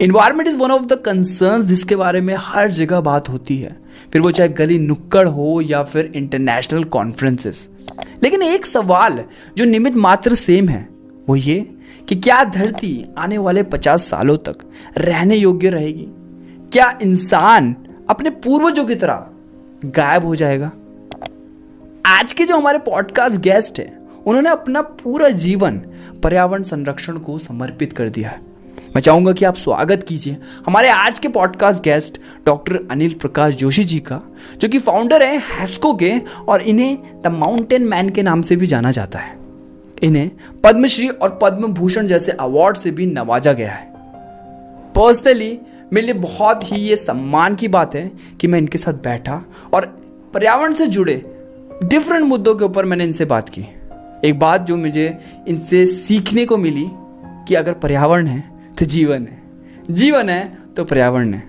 Environment is one of the concerns जिसके बारे में हर जगह बात होती है, फिर वो चाहे गली नुक्कड़ हो या फिर इंटरनेशनल कॉन्फ्रेंसेस। लेकिन एक सवाल जो निमित्त मात्र सेम है वो ये कि क्या धरती आने वाले 50 सालों तक रहने योग्य रहेगी? क्या इंसान अपने पूर्वजों की तरह गायब हो जाएगा? आज के जो हमारे पॉडकास्ट गेस्ट हैं उन्होंने अपना पूरा जीवन पर्यावरण संरक्षण को समर्पित कर दिया है। मैं चाहूंगा कि आप स्वागत कीजिए हमारे आज के podcast guest doctor Anil Prakash Joshi ji का, जो कि फाउंडर हैं हैस्को के और इन्हें द माउंटेन मैन के नाम से भी जाना जाता है। इन्हें पद्मश्री और पद्म भूषण जैसे अवार्ड से भी नवाजा गया है। पर्सनली मेरे लिए बहुत ही ये सम्मान की बात है कि मैं इनके साथ बैठा और पर्यावरण से जुड़े डिफरेंट मुद्दों के ऊपर मैंने इनसे बात की। एक बात जो मुझे इनसे सीखने को मिली कि अगर पर्यावरण है तो जीवन है, जीवन है तो पर्यावरण है।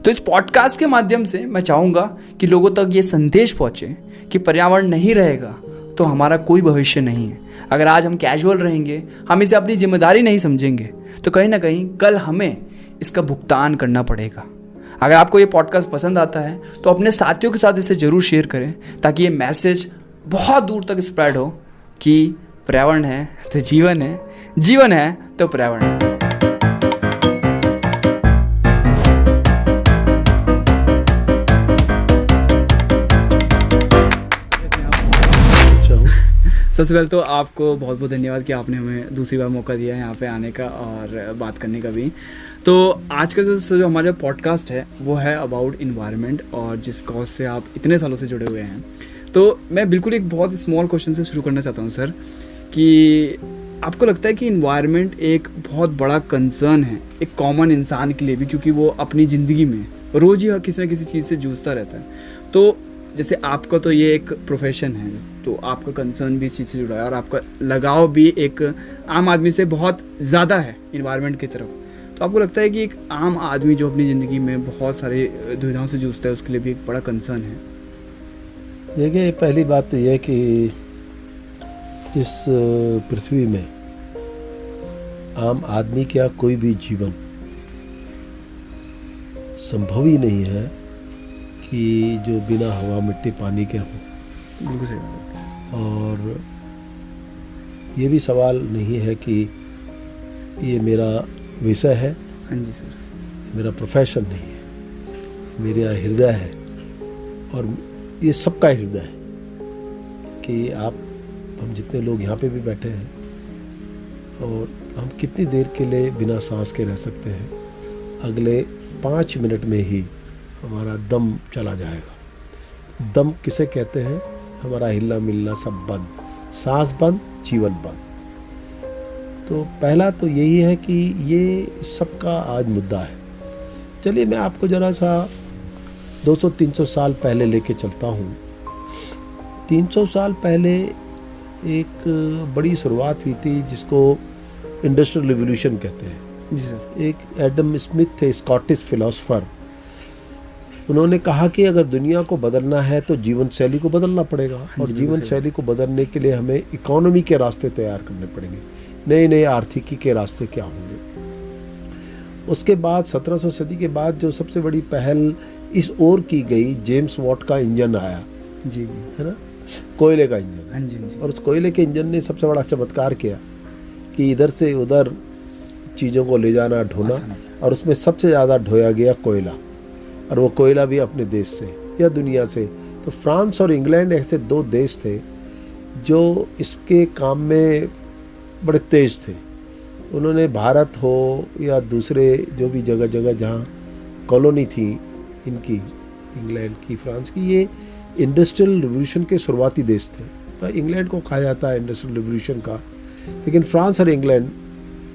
तो इस पॉडकास्ट के माध्यम से मैं चाहूँगा कि लोगों तक ये संदेश पहुँचे कि पर्यावरण नहीं रहेगा तो हमारा कोई भविष्य नहीं है। अगर आज हम कैजुअल रहेंगे, हम इसे अपनी जिम्मेदारी नहीं समझेंगे, तो कहीं ना कहीं कल हमें इसका भुगतान करना पड़ेगा। अगर आपको ये पॉडकास्ट पसंद आता है तो अपने साथियों के साथ इसे ज़रूर शेयर करें ताकि ये मैसेज बहुत दूर तक स्प्रेड हो कि पर्यावरण है तो जीवन है, जीवन है तो पर्यावरण है। सबसे पहले तो आपको बहुत बहुत धन्यवाद कि आपने हमें दूसरी बार मौका दिया है यहाँ पे आने का और बात करने का भी। तो आज का जो हमारा पॉडकास्ट है वो है अबाउट इन्वायरमेंट, और जिस कॉज से आप इतने सालों से जुड़े हुए हैं। तो मैं बिल्कुल एक बहुत स्मॉल क्वेश्चन से शुरू करना चाहता हूँ सर, कि आपको लगता है कि इन्वायरमेंट एक बहुत बड़ा कंसर्न है एक कॉमन इंसान के लिए भी, क्योंकि वो अपनी ज़िंदगी में रोज़ ही किसी न किसी चीज़ से जूझता रहता है। तो जैसे आपका तो ये एक प्रोफेशन है, तो आपका कंसर्न भी इस चीज़ से जुड़ा है और आपका लगाव भी एक आम आदमी से बहुत ज़्यादा है इन्वायरमेंट की तरफ। तो आपको लगता है कि एक आम आदमी जो अपनी ज़िंदगी में बहुत सारे दुविधाओं से जूझता है उसके लिए भी एक बड़ा कंसर्न है? देखिए, पहली बात तो यह है कि इस पृथ्वी में आम आदमी क्या कोई भी जीवन संभव ही नहीं है कि जो बिना हवा मिट्टी पानी के हो। बिल्कुल सही बात। और ये भी सवाल नहीं है कि ये मेरा विषय है। हाँ जी सर। मेरा प्रोफेशन नहीं है, मेरा हृदय है, और ये सबका हृदय है कि हम जितने लोग यहाँ पे भी बैठे हैं, और हम कितनी देर के लिए बिना सांस के रह सकते हैं। अगले 5 मिनट में ही हमारा दम चला जाएगा। दम किसे कहते हैं? हमारा हिलना मिलना सब बंद, सांस बंद, जीवन बंद। तो पहला तो यही है कि ये सबका आज मुद्दा है। चलिए मैं आपको ज़रा सा 200-300 साल पहले लेके चलता हूँ। 300 साल पहले एक बड़ी शुरुआत हुई थी जिसको इंडस्ट्रियल रिवॉल्यूशन कहते हैं। जी सर। एक एडम स्मिथ थे, स्कॉटिश फिलोसोफर। उन्होंने कहा कि अगर दुनिया को बदलना है तो जीवन शैली को बदलना पड़ेगा, और जीवन शैली को बदलने के लिए हमें इकोनॉमी के रास्ते तैयार करने पड़ेंगे, नए नए आर्थिकी के रास्ते क्या होंगे। उसके बाद 1700 सदी के बाद जो सबसे बड़ी पहल इस ओर की गई, जेम्स वॉट का इंजन आया। जी है ना, कोयले का इंजन। हाँ जी। और उस कोयले के इंजन ने सबसे बड़ा चमत्कार किया कि इधर से उधर चीज़ों को ले जाना, ढोना, और उसमें सबसे ज़्यादा ढोया गया कोयला, और वो कोयला भी अपने देश से या दुनिया से। तो फ्रांस और इंग्लैंड ऐसे 2 देश थे जो इसके काम में बड़े तेज थे। उन्होंने भारत हो या दूसरे जो भी जगह जगह जहाँ कॉलोनी थी इनकी, इंग्लैंड की, फ्रांस की, ये इंडस्ट्रियल रिवॉल्यूशन के शुरुआती देश थे। तो इंग्लैंड को कहा जाता है इंडस्ट्रियल रिवॉल्यूशन का, लेकिन फ्रांस और इंग्लैंड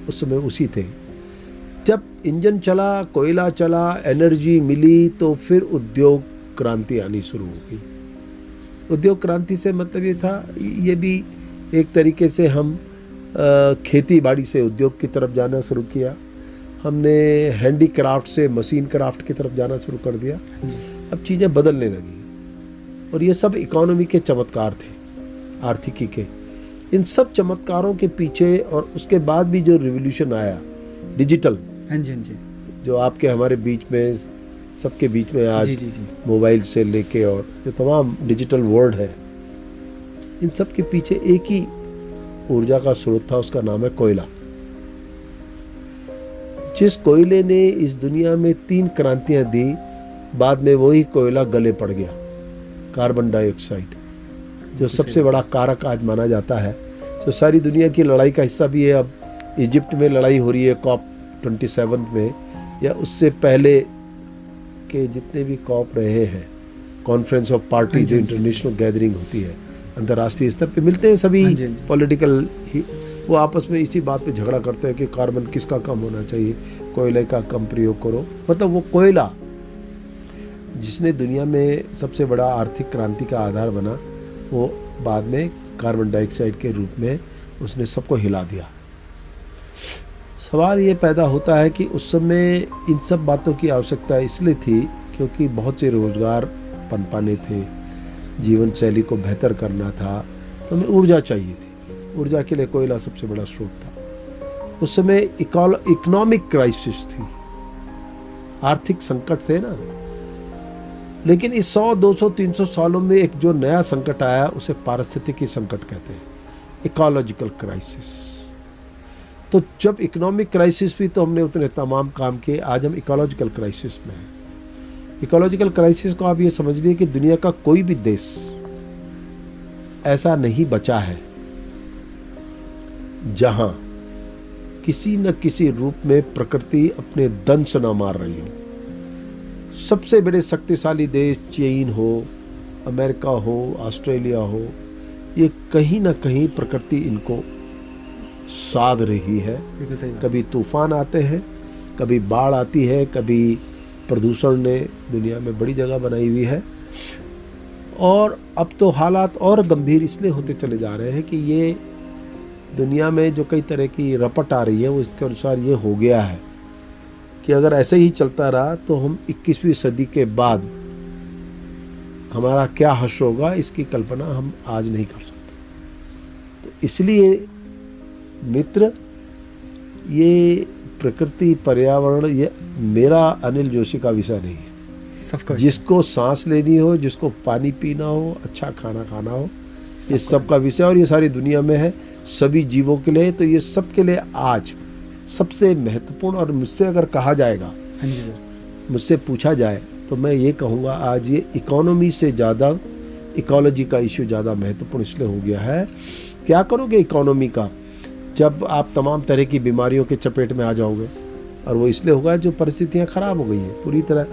उस समय उसी थे। जब इंजन चला, कोयला चला, एनर्जी मिली, तो फिर उद्योग क्रांति आनी शुरू हो गई। उद्योग क्रांति से मतलब ये था, ये भी एक तरीके से हम खेती बाड़ी से उद्योग की तरफ जाना शुरू किया। हमने हैंडीक्राफ्ट से मशीन क्राफ्ट की तरफ जाना शुरू कर दिया। अब चीज़ें बदलने लगी, और ये सब इकोनॉमी के चमत्कार थे, आर्थिकी के। इन सब चमत्कारों के पीछे, और उसके बाद भी जो रिवॉल्यूशन आया डिजिटल, हाँ जी, जो आपके हमारे बीच में, सबके बीच में आज जी। मोबाइल से लेके और जो तमाम डिजिटल वर्ल्ड है, इन सब के पीछे एक ही ऊर्जा का स्रोत था, उसका नाम है कोयला। जिस कोयले ने इस दुनिया में 3 क्रांतियां दी, बाद में वही कोयला गले पड़ गया, कार्बन डाइऑक्साइड, जो सबसे बड़ा कारक आज माना जाता है। तो सारी दुनिया की लड़ाई का हिस्सा भी है। अब इजिप्ट में लड़ाई हो रही है COP27 में, या उससे पहले के जितने भी COP रहे हैं, कॉन्फ्रेंस ऑफ पार्टी, जो इंटरनेशनल गैदरिंग होती है, अंतर्राष्ट्रीय स्तर पे मिलते हैं सभी पॉलिटिकल ही, वो आपस में इसी बात पे झगड़ा करते हैं कि कार्बन किसका कम होना चाहिए, कोयले का कम प्रयोग करो। मतलब वो कोयला जिसने दुनिया में सबसे बड़ा आर्थिक क्रांति का आधार बना, वो बाद में कार्बन डाइऑक्साइड के रूप में उसने सबको हिला दिया। सवाल ये पैदा होता है कि उस समय इन सब बातों की आवश्यकता इसलिए थी क्योंकि बहुत से रोजगार पनपाने थे, जीवन शैली को बेहतर करना था, तो हमें ऊर्जा चाहिए थी। ऊर्जा के लिए कोयला सबसे बड़ा स्रोत था। उस समय इकोनॉमिक क्राइसिस थी, आर्थिक संकट थे ना। लेकिन इस 100, 200, 300 सालों में एक जो नया संकट आया, उसे पारिस्थितिकी संकट कहते हैं, इकोलॉजिकल क्राइसिस। तो जब इकोनॉमिक क्राइसिस हुई तो हमने उतने तमाम काम किए। आज हम इकोलॉजिकल क्राइसिस में हैं। इकोलॉजिकल क्राइसिस को आप ये समझ लीजिए कि दुनिया का कोई भी देश ऐसा नहीं बचा है जहां किसी न किसी रूप में प्रकृति अपने दंश न मार रही हो। सबसे बड़े शक्तिशाली देश चीन हो, अमेरिका हो, ऑस्ट्रेलिया हो, ये कहीं ना कहीं प्रकृति इनको साध रही है। कभी तूफान आते हैं, कभी बाढ़ आती है, कभी प्रदूषण ने दुनिया में बड़ी जगह बनाई हुई है। और अब तो हालात और गंभीर इसलिए होते चले जा रहे हैं कि ये दुनिया में जो कई तरह की रपट आ रही है, वो इसके अनुसार ये हो गया है कि अगर ऐसे ही चलता रहा तो हम 21वीं सदी के बाद हमारा क्या हश्र होगा, इसकी कल्पना हम आज नहीं कर सकते। तो इसलिए मित्र, ये प्रकृति पर्यावरण ये मेरा अनिल जोशी का विषय नहीं है। जिसको सांस लेनी हो, जिसको पानी पीना हो, अच्छा खाना खाना हो, ये सबका विषय, और ये सारी दुनिया में है, सभी जीवों के लिए। तो ये सबके लिए आज सबसे महत्वपूर्ण, और मुझसे अगर कहा जाएगा, मुझसे पूछा जाए, तो मैं ये कहूँगा आज ये इकोनॉमी से ज़्यादा इकोलॉजी का इश्यू ज़्यादा महत्वपूर्ण इसलिए हो गया है। क्या करोगे इकोनॉमी का जब आप तमाम तरह की बीमारियों के चपेट में आ जाओगे? और वो इसलिए होगा जो परिस्थितियाँ ख़राब हो गई हैं पूरी तरह।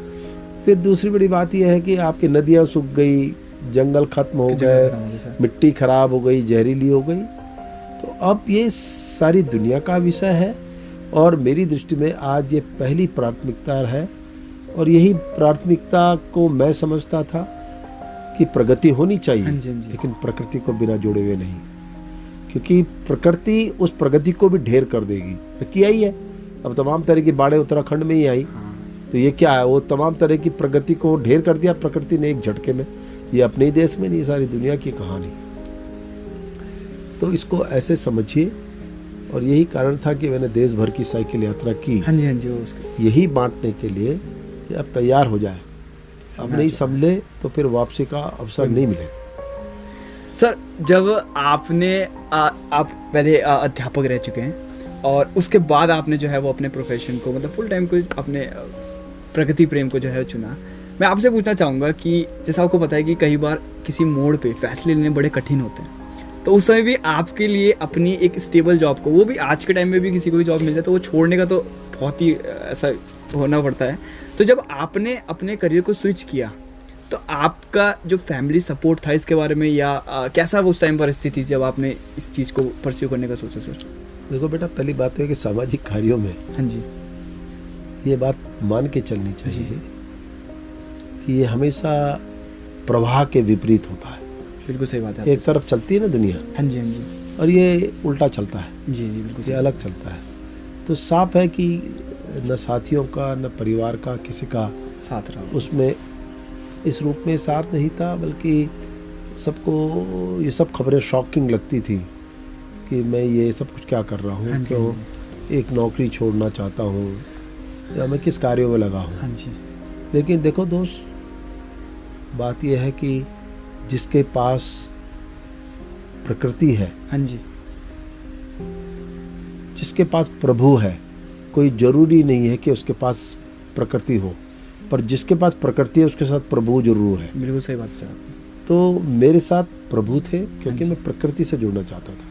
फिर दूसरी बड़ी बात यह है कि आपकी नदियाँ सूख गई, जंगल खत्म हो गए, मिट्टी खराब हो गई, जहरीली हो गई। तो अब ये सारी दुनिया का विषय है, और मेरी दृष्टि में आज ये पहली प्राथमिकता है। और यही प्राथमिकता को मैं समझता था कि प्रगति होनी चाहिए, लेकिन प्रकृति को बिना जोड़े हुए नहीं, क्योंकि प्रकृति उस प्रगति को भी ढेर कर देगी। किया ही है। अब तमाम तरह की बाढ़ें उत्तराखंड में ही आई, तो ये क्या है, वो तमाम तरह की प्रगति को ढेर कर दिया प्रकृति ने एक झटके में। ये अपने ही देश में नहीं, सारी दुनिया की कहानी। तो इसको ऐसे समझिए, और यही कारण था कि मैंने देश भर की साइकिल यात्रा की, यही बांटने के लिए कि अब तैयार हो जाए। अब नहीं संभले तो फिर वापसी का अवसर नहीं मिलेगा। सर, जब आपने आप पहले अध्यापक रह चुके हैं, और उसके बाद आपने जो है वो अपने प्रोफेशन को, मतलब फुल टाइम को, अपने प्रकृति प्रेम को जो है चुना। मैं आपसे पूछना चाहूँगा कि जैसा आपको पता है कि कई बार किसी मोड़ पे फैसले लेने बड़े कठिन होते हैं, तो उस समय भी आपके लिए अपनी एक स्टेबल जॉब को, वो भी आज के टाइम में भी किसी को भी जॉब मिल जाए तो वो छोड़ने का तो बहुत ही ऐसा होना पड़ता है। तो जब आपने अपने करियर को स्विच किया, तो आपका जो फैमिली सपोर्ट था इसके बारे में, या कैसा वो उस टाइम परिस्थिति जब आपने इस चीज़ को परस्यू करने का सोचा? सर देखो बेटा, पहली बात है कि सामाजिक कार्यों में ये बात मान के चलनी चाहिए कि ये हमेशा प्रवाह के विपरीत होता है। बिल्कुल सही बात है। एक तरफ चलती है ना दुनिया, और ये उल्टा चलता है। बिल्कुल, ये अलग चलता है। तो साफ है कि न साथियों का, न परिवार का, किसी का साथ रहा उसमें इस रूप में साथ नहीं था, बल्कि सबको ये सब खबरें शॉकिंग लगती थी कि मैं ये सब कुछ क्या कर रहा हूँ। तो एक नौकरी छोड़ना चाहता हूँ, या मैं किस कार्यों में लगा हूँ। हाँ जी। लेकिन देखो दोस्त, बात यह है कि जिसके पास प्रकृति है, हाँ जी। जिसके पास प्रभु है, कोई जरूरी नहीं है कि उसके पास प्रकृति हो, पर जिसके पास प्रकृति है उसके साथ प्रभु जरूर है। बिल्कुल सही बात है। तो मेरे साथ प्रभु थे क्योंकि मैं प्रकृति से जुड़ना चाहता था,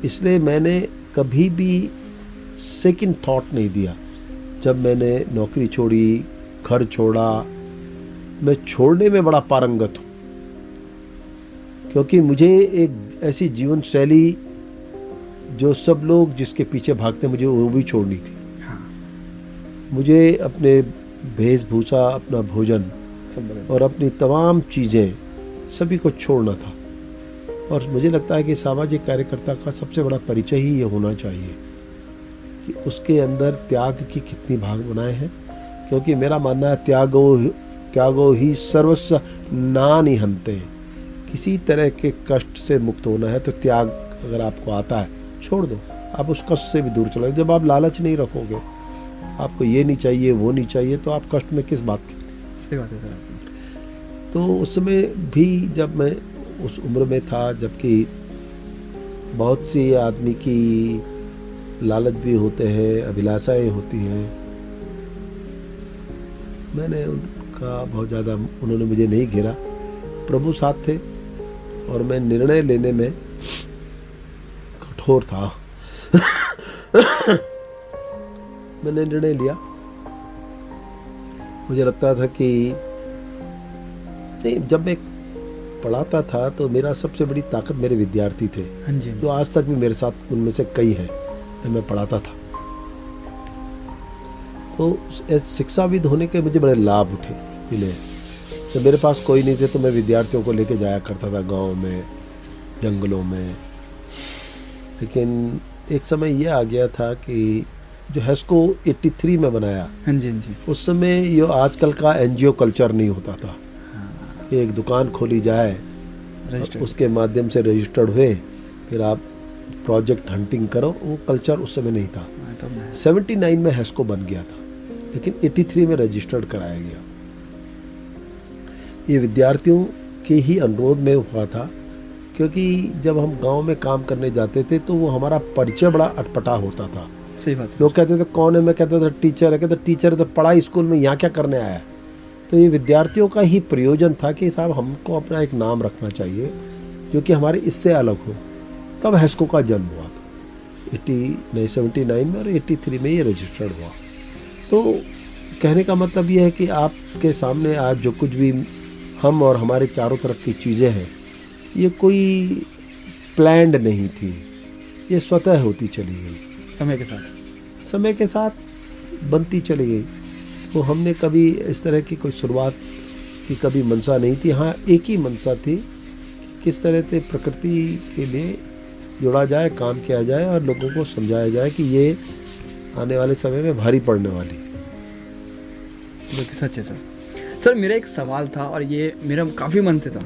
इसलिए मैंने कभी भी सेकंड थॉट नहीं दिया। जब मैंने नौकरी छोड़ी, घर छोड़ा, मैं छोड़ने में बड़ा पारंगत हूँ, क्योंकि मुझे एक ऐसी जीवन शैली जो सब लोग जिसके पीछे भागते, मुझे वो भी छोड़नी थी। हाँ। मुझे अपने वेशभूषा, अपना भोजन और अपनी तमाम चीज़ें सभी को छोड़ना था। और मुझे लगता है कि सामाजिक कार्यकर्ता का सबसे बड़ा परिचय ही ये होना चाहिए कि उसके अंदर त्याग की कितनी भावनाएं हैं, क्योंकि मेरा मानना है त्यागो ही सर्वस्व नानि हन्ते। किसी तरह के कष्ट से मुक्त होना है तो त्याग अगर आपको आता है, छोड़ दो, आप उस कष्ट से भी दूर चले। जब आप लालच नहीं रखोगे, आपको ये नहीं चाहिए, वो नहीं चाहिए, तो आप कष्ट में किस बात की। सही बात है सर। तो उस समय भी जब मैं उस उम्र में था, जबकि बहुत सी आदमी की लालच भी होते हैं, अभिलाषाएं होती हैं, मैंने उनका बहुत ज़्यादा, उन्होंने मुझे नहीं घेरा। प्रभु साथ थे और मैं निर्णय लेने में कठोर था। मैंने निर्णय लिया। मुझे लगता था कि नहीं, जब मैं पढ़ाता था तो मेरा सबसे बड़ी ताकत मेरे विद्यार्थी थे। हाँ जी। जो आज तक भी मेरे साथ, उनमें से कई हैं, मैं पढ़ाता था। तो शिक्षाविद होने के मुझे बड़े लाभ मिले। जब मेरे पास कोई नहीं थे तो मैं विद्यार्थियों को लेके जाया करता था गांव में, जंगलों में। लेकिन एक समय ये आ गया था कि जो हेस्को 83 में बनाया, हाँ जी, हाँ जी, उस समय ये आजकल का एनजीओ कल्चर नहीं होता था। एक दुकान खोली जाए, उसके माध्यम से रजिस्टर्ड हुए, फिर आप प्रोजेक्ट हंटिंग करो, वो कल्चर उस समय नहीं था। 79 में हेस्को बन गया था, लेकिन 83 में रजिस्टर्ड कराया गया। ये विद्यार्थियों के ही अनुरोध में हुआ था, क्योंकि जब हम गांव में काम करने जाते थे तो वो हमारा परिचय बड़ा अटपटा होता था। सही बात है। लोग कहते थे कौन है, मैं कहता था टीचर है। कहते टीचर है तो पढ़ाई स्कूल में, यहाँ क्या करने आया है। तो ये विद्यार्थियों का ही प्रयोजन था कि साहब हमको अपना एक नाम रखना चाहिए जो कि हमारे इससे अलग हो। तब हेस्को का जन्म हुआ था 79 में, और 83 में ये रजिस्टर्ड हुआ। तो कहने का मतलब ये है कि आपके सामने आज जो कुछ भी हम और हमारे चारों तरफ की चीज़ें हैं, ये कोई प्लान्ड नहीं थी, ये स्वतः होती चली गई। समय के साथ बनती चली गई। तो हमने कभी इस तरह की कोई शुरुआत की कभी मंशा नहीं थी। हाँ, एक ही मंशा थी कि किस तरह से प्रकृति के लिए जुड़ा जाए, काम किया जाए और लोगों को समझाया जाए कि ये आने वाले समय में भारी पड़ने वाली है। सच है सर। सर मेरा एक सवाल था, और ये मेरा काफ़ी मन से था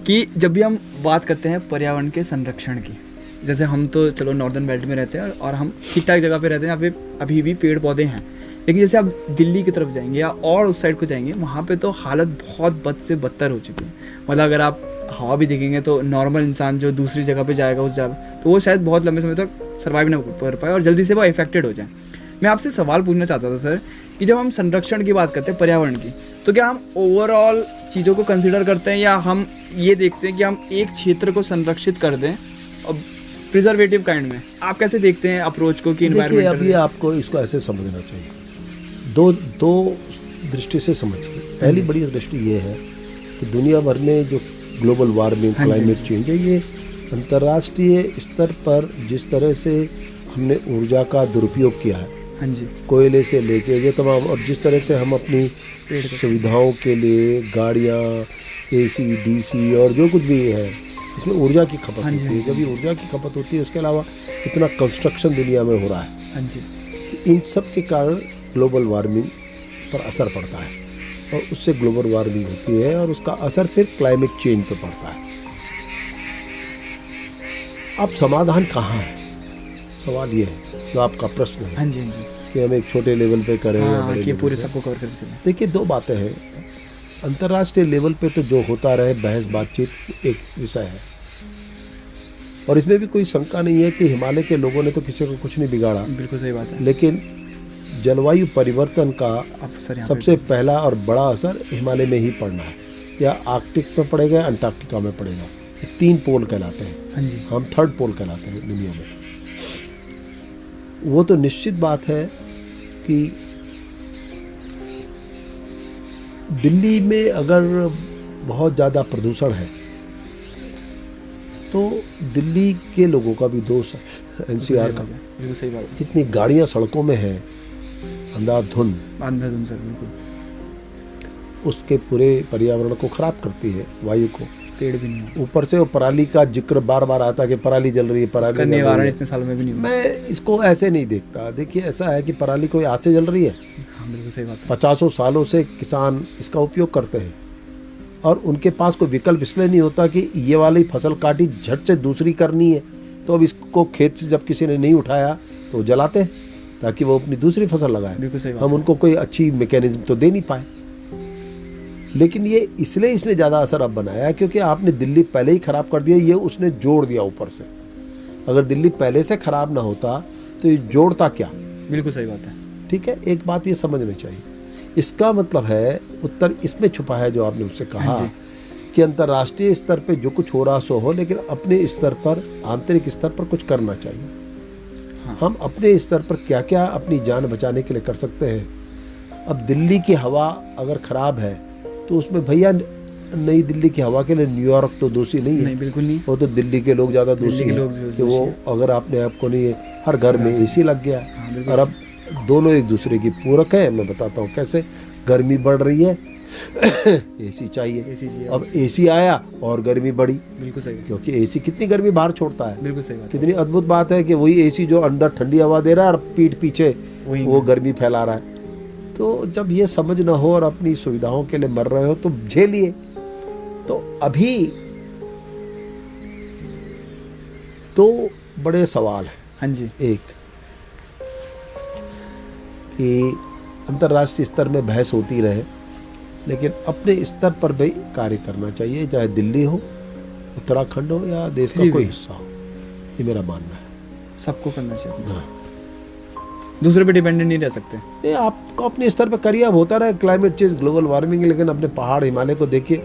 कि जब भी हम बात करते हैं पर्यावरण के संरक्षण की, जैसे हम तो चलो नॉर्दर्न बेल्ट में रहते हैं और हम ठीक ठाक जगह पे रहते हैं, यहाँ पे अभी भी पेड़ पौधे हैं। लेकिन जैसे आप दिल्ली की तरफ जाएंगे या और उस साइड को जाएंगे, वहाँ पे तो हालत बहुत बद से बदतर हो चुकी है। मतलब अगर आप हवा भी देखेंगे तो नॉर्मल इंसान जो दूसरी जगह पे जाएगा उस जगह, तो वो शायद बहुत लंबे समय तक सर्वाइव ना कर पाए और जल्दी से वो इफेक्टेड हो जाए। मैं आपसे सवाल पूछना चाहता था सर कि जब हम संरक्षण की बात करते हैं पर्यावरण की, तो क्या हम ओवरऑल चीज़ों को कंसिडर करते हैं या हम ये देखते हैं कि हम एक क्षेत्र को संरक्षित कर दें और प्रिजर्वेटिव काइंड में? आप कैसे देखते हैं अप्रोच को कि देखिए, अभी आपको इसको ऐसे समझना चाहिए, दो दृष्टि से समझिए। पहली बड़ी दृष्टि ये है कि दुनिया भर में जो ग्लोबल वार्मिंग, क्लाइमेट चेंज है, ये अंतर्राष्ट्रीय स्तर पर जिस तरह से हमने ऊर्जा का दुरुपयोग किया है, हाँ जी, कोयले से लेके ये तमाम, और जिस तरह से हम अपनी सुविधाओं के लिए गाड़ियाँ, AC, DC और जो कुछ भी है, इसमें ऊर्जा की खपत होती है। जब ये ऊर्जा की खपत होती है, उसके अलावा इतना कंस्ट्रक्शन दुनिया में हो रहा है, हाँ जी, इन सब के कारण ग्लोबल वार्मिंग पर असर पड़ता है और उससे ग्लोबल वार्मिंग होती है और उसका असर फिर क्लाइमेट चेंज पर पड़ता है। अब समाधान कहाँ है, सवाल ये है जो आपका प्रश्न है। हाँ जी, हाँ जी, कि हम एक छोटे लेवल पे करें या हाँ, बड़े कि लेवल पूरे पे। सबको कवर करके चलें। देखिए, दो बातें हैं। अंतर्राष्ट्रीय लेवल पे तो जो होता रहे बहस बातचीत एक विषय है, और इसमें भी कोई शंका नहीं है कि हिमालय के लोगों ने तो किसी को कुछ नहीं बिगाड़ा, बिल्कुल सही बात है। लेकिन जलवायु परिवर्तन का अवसर यहाँ सबसे पहला और बड़ा असर हिमालय में ही पड़ना है, या आर्कटिक में पड़ेगा या अंटार्कटिका में पड़ेगा। ये 3 पोल कहलाते हैं, हाँ जी, हम 3rd पोल कहलाते हैं दुनिया में। वो तो निश्चित बात है कि दिल्ली में अगर बहुत ज़्यादा प्रदूषण है तो दिल्ली के लोगों का भी दोष है, एनसीआर का। बिल्कुल सही बात है। जितनी गाड़ियां सड़कों में हैं, अंधाधुंध, अंधाधुंध सर, बिल्कुल। उसके पूरे पर्यावरण को खराब करती है, वायु को। पेड़ भी नहीं है, ऊपर से वो पराली का जिक्र बार बार आता है कि पराली जल रही है, पराली उसका जल रही निवारण है। इतने सालों में भी नहीं हुआ। मैं इसको ऐसे नहीं देखता। देखिए, ऐसा है कि पराली कोई आज से जल रही है, हाँ, बिल्कुल सही बात है। 50 सालों से किसान इसका उपयोग करते हैं, और उनके पास कोई विकल्प इसलिए नहीं होता कि ये वाली फसल काटी, झट से दूसरी करनी है, तो अब इसको खेत से जब किसी ने नहीं उठाया तो वो जलाते हैं ताकि वो अपनी दूसरी फसल लगाए। बिल्कुल सही बात हम है। उनको कोई अच्छी मैकेनिज्म तो दे नहीं पाए। लेकिन ये इसलिए इसने ज़्यादा असर अब बनाया है क्योंकि आपने दिल्ली पहले ही ख़राब कर दिया, ये उसने जोड़ दिया ऊपर से। अगर दिल्ली पहले से ख़राब ना होता तो ये जोड़ता क्या? बिल्कुल सही बात है। ठीक है, एक बात ये समझनी चाहिए। इसका मतलब है, उत्तर इसमें छुपा है जो आपने मुझसे कहा हाँ जी। कि अंतर्राष्ट्रीय स्तर पे जो कुछ हो रहा सो हो, लेकिन अपने स्तर पर, आंतरिक स्तर पर कुछ करना चाहिए। हाँ। हम अपने स्तर पर क्या क्या अपनी जान बचाने के लिए कर सकते हैं। अब दिल्ली की हवा अगर ख़राब है तो उसमें भैया नई दिल्ली की हवा के लिए न्यूयॉर्क तो दोषी नहीं है। नहीं, बिल्कुल नहीं। वो तो दिल्ली के लोग ज़्यादा दोषी दिल्ली के लोग हैं जो कि वो, अगर आपने आपको नहीं है, हर घर में एसी लग गया हाँ, है, बिल्कुल। और अब दोनों एक दूसरे की पूरक है। मैं बताता हूँ कैसे। गर्मी बढ़ रही है एसी चाहिए, एसी चाहिए। अब एसी आया और गर्मी बढ़ी, बिल्कुल सही बात। क्योंकि एसी कितनी गर्मी बाहर छोड़ता है। बिल्कुल सही बात है। कितनी अद्भुत बात है कि वही एसी जो अंदर ठंडी हवा दे रहा है और पीठ पीछे वही वो गर्मी फैला रहा है। तो जब ये समझ ना हो और अपनी सुविधाओं के लिए मर रहे हो तो झेलिए। तो अभी 2 बड़े सवाल हैं। हाँ जी, एक कि अंतर्राष्ट्रीय स्तर में बहस होती रहे, लेकिन अपने स्तर पर भी कार्य करना चाहिए, चाहे दिल्ली हो, उत्तराखंड हो या देश का जी, कोई जी। हिस्सा हो। ये मेरा मानना है। सबको करना चाहिए। हाँ। दूसरे पे डिपेंडेंट नहीं रह सकते। ये आपको अपने स्तर पर करिए। अब होता रहे क्लाइमेट चेंज, ग्लोबल वार्मिंग, लेकिन अपने पहाड़ हिमालय को देखिए।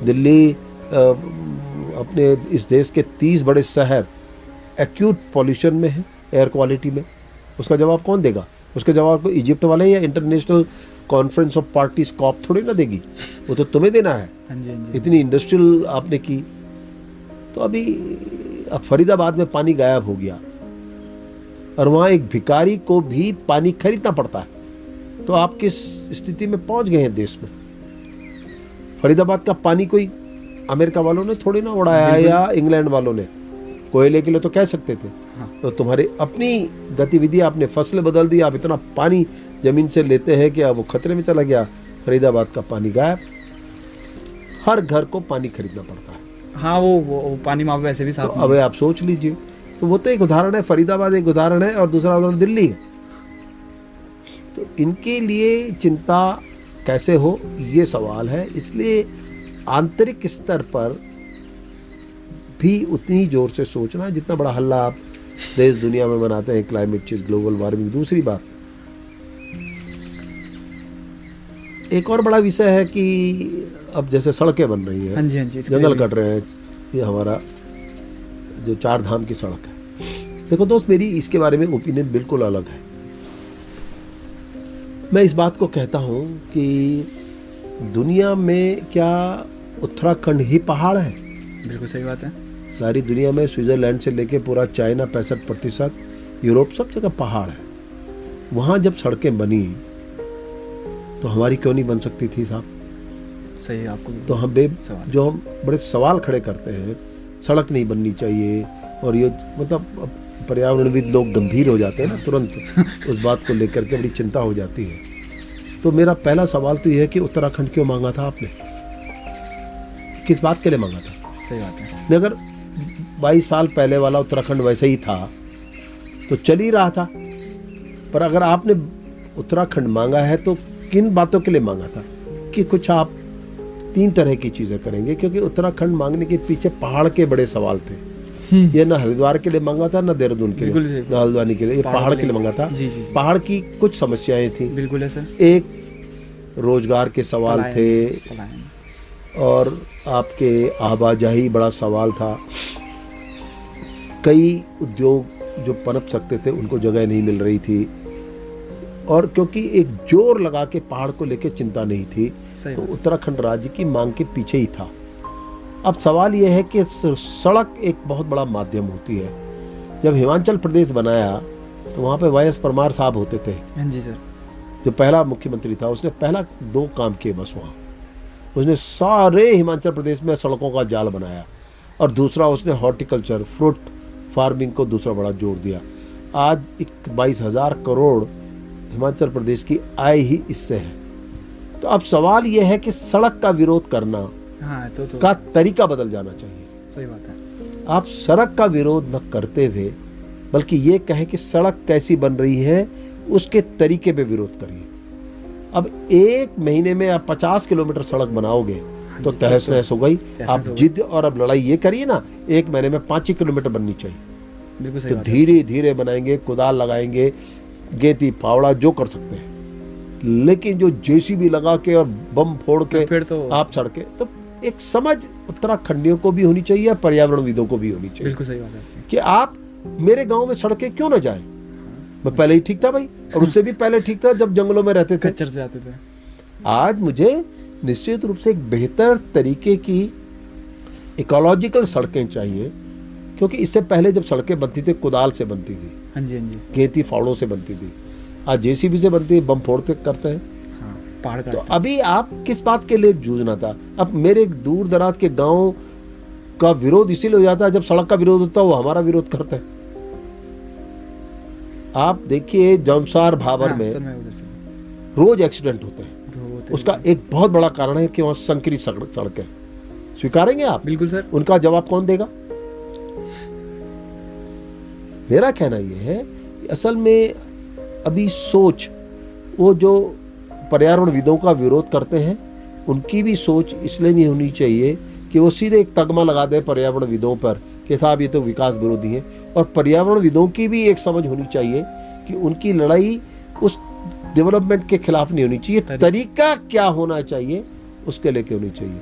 दिल्ली अपने इस देश के 30 बड़े शहर एक्यूट पॉल्यूशन में है, एयर क्वालिटी में। उसका जवाब कौन देगा? उसका जवाब को इजिप्ट वाले या international conference of parties COP थोड़ी ना देगी, वो तो तुम्हें देना है। हाँ जी, हाँ जी। इतनी इंडस्ट्रियल आपने की। तो अभी अब फरीदाबाद में पानी गायब हो गया और वहाँ एक भिखारी को भी पानी खरीदना पड़ता है। तो आप किस स्थिति में पहुंच गए हैं देश में? फरीदाबाद का पानी कोई अमेरिका वालों ने थोड़ी ना उड़ाया है या इंग्लैंड वालों ने। कोयले के लिए तो कह सकते थे। हाँ। तो तुम्हारी अपनी गतिविधि, आपने फसलें बदल दी, आप इतना पानी जमीन से लेते हैं कि अब वो खतरे में चला गया। फरीदाबाद का पानी गायब। हर घर को पानी खरीदना पड़ता है। हाँ, वो पानी वहाँ पे वैसे भी तो साफ अब आप सोच लीजिए। तो वो तो एक उदाहरण है, फरीदाबाद एक उदाहरण है, और दूसरा उदाहरण दिल्ली है। तो इनके लिए चिंता कैसे हो, ये सवाल है। इसलिए आंतरिक स्तर पर भी उतनी जोर से सोचना है जितना बड़ा हल्ला आप देश दुनिया में मनाते हैं, क्लाइमेट चेंज, ग्लोबल वार्मिंग। दूसरी बात, एक और बड़ा विषय है कि अब जैसे सड़कें बन रही हैं, हाँ जी, हाँ जी, इसके जंगल लिए कट रहे हैं, ये हमारा जो 4 धाम की सड़क है। देखो दोस्त, मेरी इसके बारे में ओपिनियन बिल्कुल अलग है। मैं इस बात को कहता हूँ कि दुनिया में क्या उत्तराखंड ही पहाड़ है? बिल्कुल सही बात है। सारी दुनिया में स्विट्जरलैंड से लेके पूरा चाइना 65%, यूरोप, सब जगह पहाड़ है। वहाँ जब सड़कें बनी तो हमारी क्यों नहीं बन सकती थी साहब? सही है, आपको तो हम सवाल। जो हम बड़े सवाल खड़े करते हैं, सड़क नहीं बननी चाहिए, और ये मतलब पर्यावरणविद लोग गंभीर हो जाते हैं ना तुरंत उस बात को लेकर के, बड़ी चिंता हो जाती है। तो मेरा पहला सवाल तो ये है कि उत्तराखंड क्यों मांगा था आपने? किस बात के लिए मांगा था? सही बात है। नहीं, अगर 22 साल पहले वाला उत्तराखंड वैसे ही था तो चल ही रहा था। पर अगर आपने उत्तराखंड मांगा है तो किन बातों के लिए मांगा था कि कुछ आप 3 तरह की चीज़ें करेंगे, क्योंकि उत्तराखंड मांगने के पीछे पहाड़ के बड़े सवाल थे। ये ना हरिद्वार के लिए मांगा था, ना देहरादून के लिए, ना हल्द्वानी के लिए, ये पहाड़ के लिए मांगा था। पहाड़ की कुछ समस्याएं थी। बिल्कुल है सर। एक रोजगार के सवाल थे और आपके आवाजाही बड़ा सवाल था। कई उद्योग जो पनप सकते थे उनको जगह नहीं मिल रही थी, और क्योंकि एक जोर लगा के पहाड़ को लेके चिंता नहीं थी, तो उत्तराखंड राज्य की मांग के पीछे ही था। अब सवाल यह है कि सड़क एक बहुत बड़ा माध्यम होती है। जब हिमाचल प्रदेश बनाया तो वहाँ पे वाई.एस. परमार साहब होते थे। हाँ जी सर। जो पहला मुख्यमंत्री था, उसने पहला 2 काम किए बस वहाँ। उसने सारे हिमाचल प्रदेश में सड़कों का जाल बनाया, और दूसरा उसने हॉर्टिकल्चर, फ्रूट फार्मिंग को दूसरा बड़ा जोर दिया। आज 22,000 करोड़ हिमाचल प्रदेश की आय ही इससे है। तो अब सवाल यह है कि सड़क का विरोध करना का तरीका बदल जाना चाहिए। सही बात है। आप सड़क का विरोध न करते हुए बल्कि ये कहें कि सड़क कैसी बन रही है उसके तरीके पे विरोध करिए। अब 1 महीने में आप 50 किलोमीटर सड़क बनाओगे तो तहस नहस हो गई। आप जिद और अब लड़ाई ये करिए ना, 1 महीने में 5 ही किलोमीटर बननी चाहिए। तो धीरे धीरे बनाएंगे, कुदाल लगाएंगे, गेती फावड़ा जो कर सकते हैं, लेकिन जो जेसीबी लगा के और बम फोड़ के फिर तो आप सड़कें, तो एक समझ उत्तराखंडियों को भी होनी चाहिए, पर्यावरणविदों को भी होनी चाहिए। बिल्कुल सही बात है कि आप मेरे गांव में सड़कें क्यों ना जाएं। मैं पहले ही ठीक था भाई, और उससे भी पहले ठीक था जब जंगलों में रहते थे, कच्चर से आते थे। आज मुझे निश्चित रूप से एक बेहतर तरीके की इकोलॉजिकल सड़कें चाहिए, क्योंकि इससे पहले जब सड़कें बनती थी कुदाल से बनती थी, हाँ जी, हाँ जी, गेती फावड़ों से बनती थी। आज जेसीबी से बनती है, बम फोड़ते करते हैं। पहाड़ का तो अभी आप किस बात के लिए जूझना था। अब मेरे दूर दराज के गांव का विरोध इसीलिए हो जाता है, जब सड़क का विरोध होता है वो हमारा विरोध करते हैं। आप देखिए जौनसार भाबर में रोज एक्सीडेंट होते हैं। उसका एक बहुत बड़ा कारण है कि वहां संकरी सड़क है। स्वीकारेंगे आप? बिल्कुल सर। उनका जवाब कौन देगा? मेरा कहना यह है कि असल में अभी सोच, वो जो पर्यावरणविदों का विरोध करते हैं उनकी भी सोच इसलिए नहीं होनी चाहिए कि वो सीधे एक तगमा लगा दे पर्यावरणविदों पर कि साहब ये तो विकास विरोधी हैं। और पर्यावरणविदों की भी एक समझ होनी चाहिए कि उनकी लड़ाई उस डेवलपमेंट के खिलाफ नहीं होनी चाहिए, तरीका क्या होना चाहिए उसके लेके होनी चाहिए।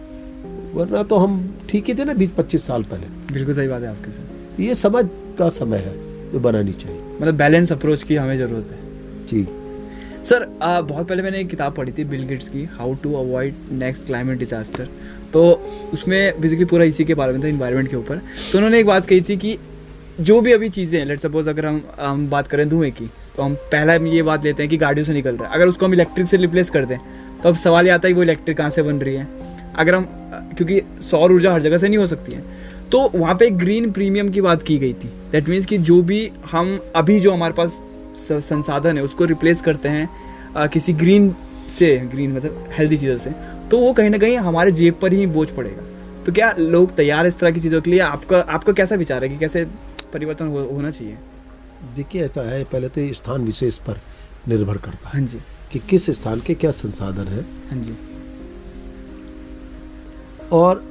वरना तो हम ठीक ही थे ना 20-25 साल पहले। बिल्कुल सही बात है आपके साथ। ये समझ का समय है जो बनानी चाहिए, मतलब बैलेंस अप्रोच की हमें जरूरत है जी सर। बहुत पहले मैंने एक किताब पढ़ी थी बिल गेट्स की, how to avoid next climate disaster. तो उसमें बेसिकली पूरा इसी के बारे में था, इन्वायरमेंट के ऊपर। तो उन्होंने एक बात कही थी कि जो भी अभी चीज़ें हैं, लेट्स सपोज अगर हम बात करें धुएं की, तो हम पहला ये बात लेते हैं कि गाड़ियों से निकल रहा है। अगर उसको हम इलेक्ट्रिक से रिप्लेस कर दें तो अब सवाल ये आता है कि वो इलेक्ट्रिक कहाँ से बन रही है। अगर हम, क्योंकि सौर ऊर्जा हर जगह से नहीं हो सकती है, तो वहाँ पे ग्रीन प्रीमियम की बात की गई थी। दैट मीन्स कि जो भी हम अभी जो हमारे पास संसाधन है उसको रिप्लेस करते हैं किसी ग्रीन से, ग्रीन मतलब हेल्दी चीज़ों से, तो वो कहीं ना कहीं हमारे जेब पर ही बोझ पड़ेगा। तो क्या लोग तैयार है इस तरह की चीज़ों के लिए? आपका कैसा विचार है कि कैसे परिवर्तन होना चाहिए? देखिए ऐसा है, पहले तो स्थान विशेष पर निर्भर करता है। हाँ जी। कि किस स्थान के क्या संसाधन है। हाँ जी। और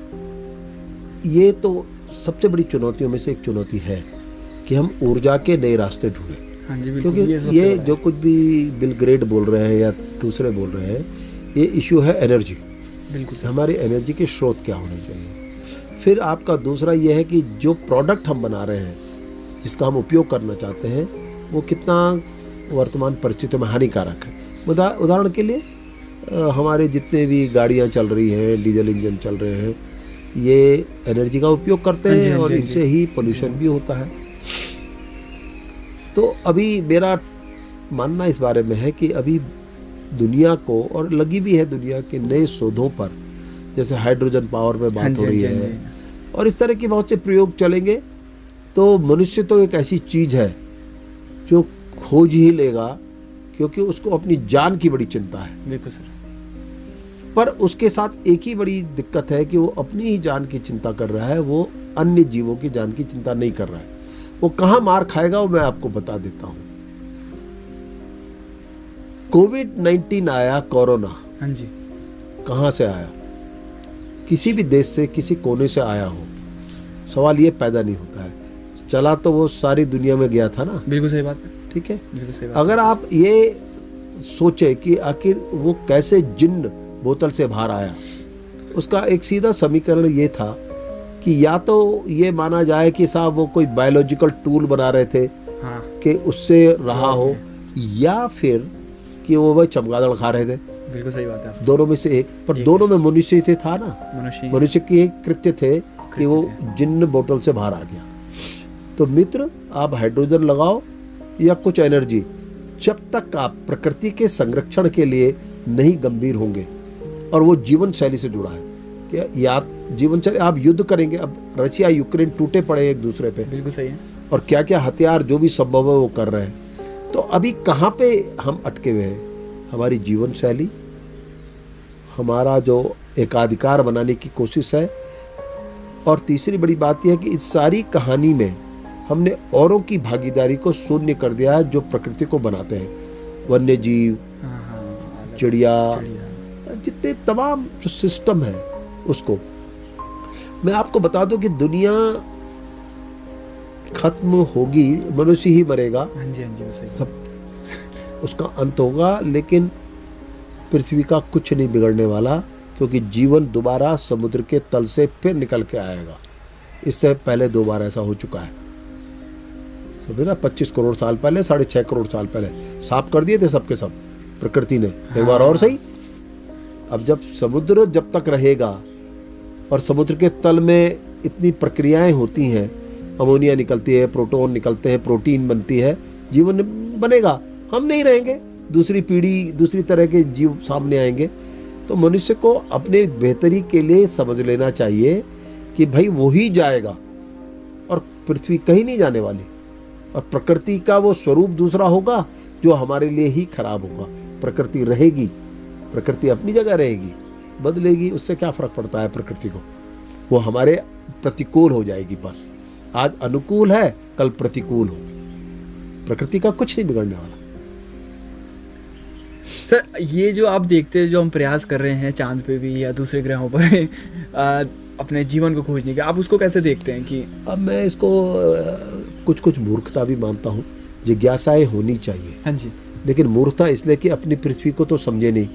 ये तो सबसे बड़ी चुनौतियों में से एक चुनौती है कि हम ऊर्जा के नए रास्ते ढूंढें। हाँ जी, क्योंकि ये जो कुछ भी बिल ग्रेट बोल रहे हैं या दूसरे बोल रहे हैं, ये इशू है एनर्जी। बिल्कुल। हमारी एनर्जी के स्रोत क्या होने चाहिए। फिर आपका दूसरा ये है कि जो प्रोडक्ट हम बना रहे हैं, जिसका हम उपयोग करना चाहते हैं, वो कितना वर्तमान परिस्थितियों में हानिकारक है। उदाहरण के लिए हमारे जितने भी गाड़ियाँ चल रही हैं, डीजल इंजन चल रहे हैं, ये एनर्जी का उपयोग करते हैं और इनसे ही पोल्यूशन भी होता है। तो अभी मेरा मानना इस बारे में है कि अभी दुनिया को, और लगी भी है दुनिया के नए शोधों पर, जैसे हाइड्रोजन पावर में बात हो रही है और इस तरह के बहुत से प्रयोग चलेंगे, तो मनुष्य तो एक ऐसी चीज़ है जो खोज ही लेगा, क्योंकि उसको अपनी जान की बड़ी चिंता है। बिल्कुल सर। पर उसके साथ एक ही बड़ी दिक्कत है कि वो अपनी ही जान की चिंता कर रहा है, वो अन्य जीवों की जान की चिंता नहीं कर रहा है। वो कहाँ मार खाएगा वो मैं आपको बता देता हूँ। कोविड-19 आया, कोरोना हाँ जी, कहाँ से आया? किसी भी देश से, किसी कोने से आया हो, सवाल ये पैदा नहीं होता है। चला तो वो सारी दुनिया में गया था ना, बिल्कुल सही बात है, ठीक है। बिल्कुल सही बात अगर आप ये सोचे कि आखिर वो कैसे जिन्न बोतल से बाहर आया, उसका एक सीधा समीकरण ये था कि या तो ये माना जाए कि साहब वो कोई बायोलॉजिकल टूल बना रहे थे है। हाँ, कि उससे रहा हो, या फिर कि वो वही चमगादड़ खा रहे थे। बिल्कुल सही बात है। दोनों में से एक, पर दोनों में मनुष्य ही थे, था ना। मनुष्य मनुष्य की एक कृत्य थे कि वो जिन्न बोतल से बाहर आ गया। तो मित्र, आप हाइड्रोजन लगाओ या कुछ एनर्जी, जब तक आप प्रकृति के संरक्षण के लिए नहीं गंभीर होंगे, और वो जीवन शैली से जुड़ा है कि या जीवन शैली, आप युद्ध करेंगे। अब रशिया यूक्रेन टूटे पड़े हैं एक दूसरे पे, बिल्कुल सही है। और क्या क्या हथियार जो भी संभव है वो कर रहे हैं। तो अभी कहाँ पे हम अटके हुए हैं? हमारी जीवन शैली, हमारा जो एकाधिकार बनाने की कोशिश है, और तीसरी बड़ी बात यह है कि इस सारी कहानी में हमने औरों की भागीदारी को शून्य कर दिया है, जो प्रकृति को बनाते हैं। वन्य जीव, हाँ हाँ, चिड़िया, जितने तमाम जो सिस्टम है उसको। मैं आपको बता दूं कि दुनिया खत्म होगी, मनुष्य ही मरेगा, हाँ जी, हाँ जी, वो सही। सब उसका अंत होगा, लेकिन पृथ्वी का कुछ नहीं बिगड़ने वाला, क्योंकि जीवन दोबारा समुद्र के तल से फिर निकल के आएगा। इससे पहले 2 बार ऐसा हो चुका है, समझे ना। 25 करोड़ साल पहले, 6.5 करोड़ साल पहले साफ कर दिए थे सबके सब प्रकृति ने। एक बार और सही। अब जब समुद्र जब तक रहेगा और समुद्र के तल में इतनी प्रक्रियाएं होती हैं, अमोनिया निकलती है, प्रोटॉन निकलते हैं, प्रोटीन बनती है, जीवन बनेगा। हम नहीं रहेंगे, दूसरी पीढ़ी, दूसरी तरह के जीव सामने आएंगे। तो मनुष्य को अपने बेहतरी के लिए समझ लेना चाहिए कि भाई वो ही जाएगा, और पृथ्वी कहीं नहीं जाने वाली, और प्रकृति का वो स्वरूप दूसरा होगा जो हमारे लिए ही खराब होगा। प्रकृति रहेगी, प्रकृति अपनी जगह रहेगी, बदलेगी, उससे क्या फर्क पड़ता है प्रकृति को। वो हमारे प्रतिकूल हो जाएगी बस। आज अनुकूल है, कल प्रतिकूल होगी। प्रकृति का कुछ नहीं बिगड़ने वाला। सर, ये जो आप देखते हैं, जो हम प्रयास कर रहे हैं चांद पे भी या दूसरे ग्रहों पर अपने जीवन को खोजने के, आप उसको कैसे देखते हैं? कि अब मैं इसको कुछ कुछ मूर्खता भी मानता हूँ। जिज्ञासाएं होनी चाहिए, हाँ जी, लेकिन मूर्खता इसलिए कि अपनी पृथ्वी को तो समझे नहीं,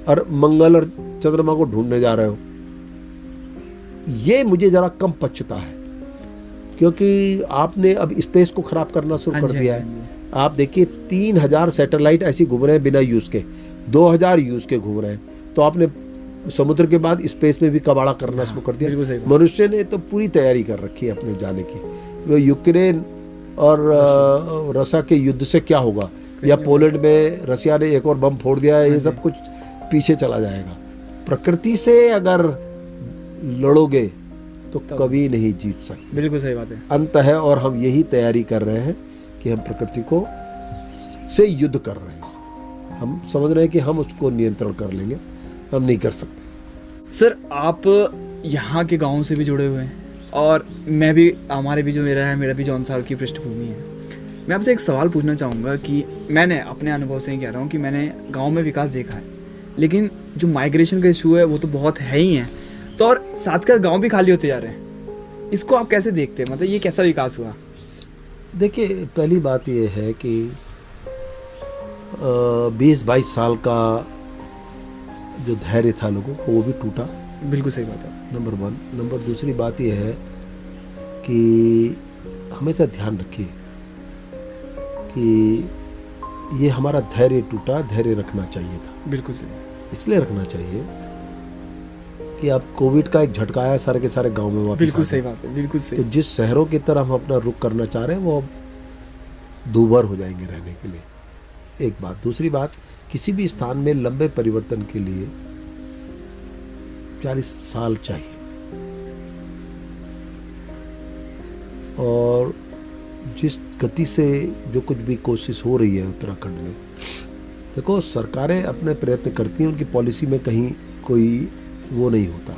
और मंगल और चंद्रमा को ढूंढने जा रहे हो। ये मुझे जरा कम पचता है, क्योंकि आपने अब स्पेस को खराब करना शुरू हाँ कर जी, दिया हाँ है। जी। आप देखिए 3000 सैटेलाइट ऐसी घूम रहे हैं बिना यूज के, 2000 यूज के घूम रहे हैं। तो आपने समुद्र के बाद स्पेस में भी कबाड़ा करना शुरू कर बिल्कुल सही दिया। बात। मनुष्य ने तो पूरी तैयारी कर रखी है अपने जाने की। वो यूक्रेन और रशिया के युद्ध से क्या होगा, या पोलैंड में रशिया ने एक और बम फोड़ दिया है, ये सब कुछ पीछे चला जाएगा। प्रकृति से अगर लड़ोगे तो कभी नहीं जीत सकते। बिल्कुल सही बात है। अंत है, और हम यही तैयारी कर रहे हैं कि हम प्रकृति को से युद्ध कर रहे हैं। हम समझ रहे हैं कि हम उसको नियंत्रण कर लेंगे, हम नहीं कर सकते। सर, आप यहाँ के गाँव से भी जुड़े हुए हैं, और मैं भी, हमारे भी जो मेरा भी 54 साल की पृष्ठभूमि है। मैं आपसे एक सवाल पूछना चाहूँगा कि मैंने अपने अनुभव से ही कह रहा हूँ कि मैंने गाँव में विकास देखा है, लेकिन जो माइग्रेशन का इशू है वो तो बहुत है ही है, तो और साथ का गाँव भी खाली होते जा रहे हैं। इसको आप कैसे देखते हैं? मतलब ये कैसा विकास हुआ? देखिए, पहली बात ये है कि 20-22 साल का जो धैर्य था लोगों को, वो भी टूटा। बिल्कुल सही बात है। नंबर 1। नंबर दूसरी बात यह है कि हमेशा ध्यान रखिए कि ये हमारा धैर्य टूटा, धैर्य रखना चाहिए था। बिल्कुल सही। इसलिए रखना चाहिए कि अब कोविड का एक झटका आया, सारे के सारे गांव में वापस बिल्कुल आ गए। सही बात है, बिल्कुल सही। तो जिस शहरों की तरफ हम अपना रुख करना चाह रहे हैं, वो अब दूभर हो जाएंगे रहने के लिए। एक बात। दूसरी बात, किसी भी स्थान में लंबे परिवर्तन के लिए 40 साल चाहिए, और जिस गति से जो कुछ भी कोशिश हो रही है उत्तराखंड में, देखो सरकारें अपने प्रयत्न करती हैं, उनकी पॉलिसी में कहीं कोई वो नहीं होता,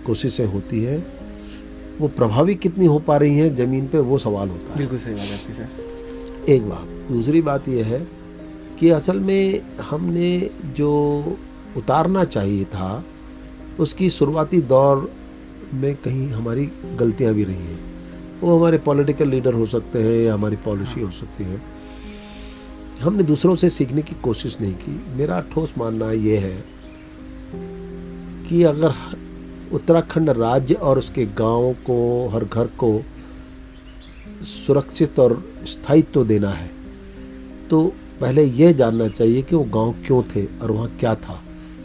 कोशिशें होती है, वो प्रभावी कितनी हो पा रही हैं ज़मीन पे, वो सवाल होता है। बिल्कुल सही बात है आपकी सर। एक बात। दूसरी बात यह है कि असल में हमने जो उतारना चाहिए था उसकी शुरुआती दौर में कहीं हमारी गलतियां भी रही हैं। वो हमारे पॉलिटिकल लीडर हो सकते हैं या हमारी पॉलिसी हो सकती है। हमने दूसरों से सीखने की कोशिश नहीं की। मेरा ठोस मानना ये है कि अगर उत्तराखंड राज्य और उसके गांव को, हर घर को सुरक्षित और स्थायित्व देना है तो पहले यह जानना चाहिए कि वो गांव क्यों थे और वहाँ क्या था।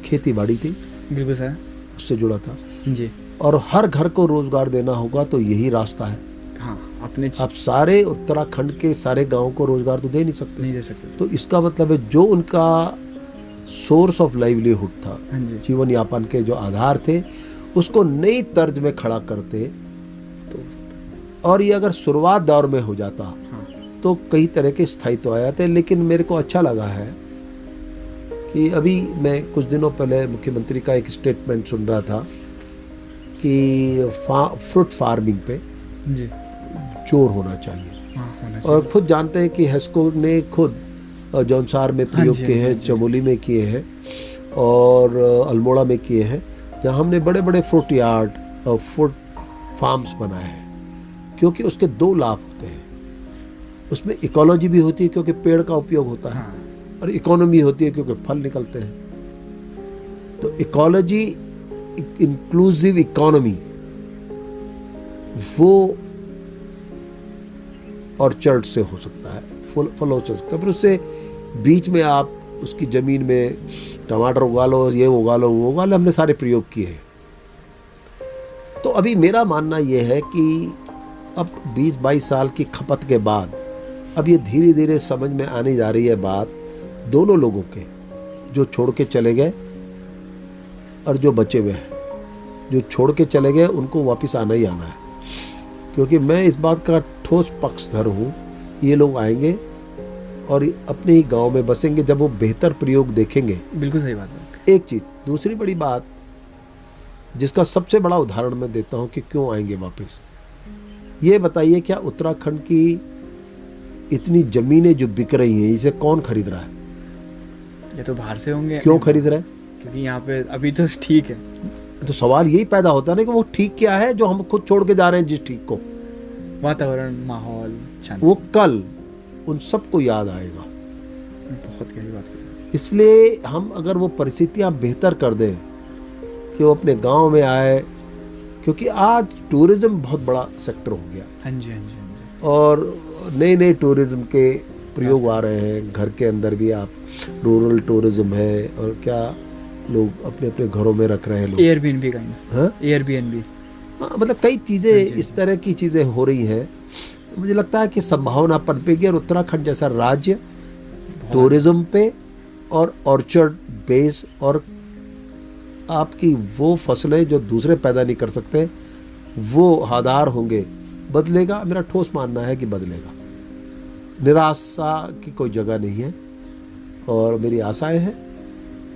खेती बाड़ी थी, बिल्कुल सर, उससे जुड़ा था जी। और हर घर को रोजगार देना होगा तो यही रास्ता है। हाँ, अपने आप सारे उत्तराखंड के सारे गांव को रोजगार तो दे नहीं सकते, नहीं दे सकते सर। तो इसका मतलब है जो उनका सोर्स ऑफ लाइवलीहुड था, हाँ जी। जीवन यापन के जो आधार थे, उसको नई तर्ज में खड़ा करते तो और ये अगर शुरुआत दौर में हो जाता हाँ, तो कई तरह के स्थायित्व आ जाते। लेकिन मेरे को अच्छा लगा है कि अभी मैं कुछ दिनों पहले मुख्यमंत्री का एक स्टेटमेंट सुन रहा था कि फ्रूट फार्मिंग पे जी, जोर होना चाहिए। हाँ, होना और खुद जानते हैं कि हेस्को ने खुद जौनसार में प्रयोग जी, किए हाँ जी, हैं, हाँ जी। चमोली में किए हैं और अल्मोड़ा में किए हैं, जहाँ हमने बड़े बड़े फ्रूट यार्ड और फ्रूट फार्म्स बनाए हैं। क्योंकि उसके दो लाभ होते हैं, उसमें इकोलॉजी भी होती है क्योंकि पेड़ का उपयोग होता है, हाँ, और इकोनॉमी होती है क्योंकि फल निकलते हैं। तो इकोलॉजी, इंक्लूसिव इकोनॉमी, वो ऑर्चर्ड से हो सकता है, फलों से हो सकता है। फिर उससे बीच में आप उसकी ज़मीन में टमाटर उगा लो, ये उगा लो, वो उगा लो, हमने सारे प्रयोग किए हैं। तो अभी मेरा मानना ये है कि अब 20-22 साल की खपत के बाद अब ये धीरे धीरे समझ में आने जा रही है बात दोनों लोगों के, जो छोड़ के चले गए और जो बचे हुए हैं। जो छोड़ के चले गए उनको वापस आना ही आना है, क्योंकि मैं इस बात का ठोस पक्षधर हूँ कि ये लोग आएंगे और अपने ही गांव में बसेंगे जब वो बेहतर प्रयोग देखेंगे। बिल्कुल सही बात है। एक चीज़, दूसरी बड़ी बात जिसका सबसे बड़ा उदाहरण मैं देता हूँ कि क्यों आएंगे वापस। ये बताइए, क्या उत्तराखंड की इतनी ज़मीनें जो बिक रही हैं, इसे कौन खरीद रहा है? ये तो बाहर से होंगे। क्यों खरीद रहे हैं? क्योंकि यहाँ पे अभी तो ठीक है। तो सवाल यही पैदा होता है ना कि वो ठीक क्या है जो हम खुद छोड़ के जा रहे हैं जिस ठीक को। वातावरण, माहौल, शांति, वो कल उन सबको याद आएगा। बहुत गहरी बात है। इसलिए हम अगर वो परिस्थितियाँ बेहतर कर दें कि वो अपने गांव में आए, क्योंकि आज टूरिज्म बहुत बड़ा सेक्टर हो गया हाँ जी, हाँ जी, हाँ जी। और नए नए टूरिज्म के प्रयोग आ रहे हैं। घर के अंदर भी आप रूरल टूरिज्म है, और क्या लोग अपने अपने घरों में रख रहे हैं लोग, एयरबीएनबी का, हाँ एयरबीएनबी, हाँ, मतलब कई चीज़ें हाँ जी, इस तरह की चीज़ें हो रही हैं। मुझे लगता है कि संभावना पनपेगी और उत्तराखंड जैसा राज्य टूरिज्म पे और ऑर्चर्ड बेस और आपकी वो फसलें जो दूसरे पैदा नहीं कर सकते, वो आधार होंगे, बदलेगा। मेरा ठोस मानना है कि बदलेगा। निराशा की कोई जगह नहीं है और मेरी आशाएं हैं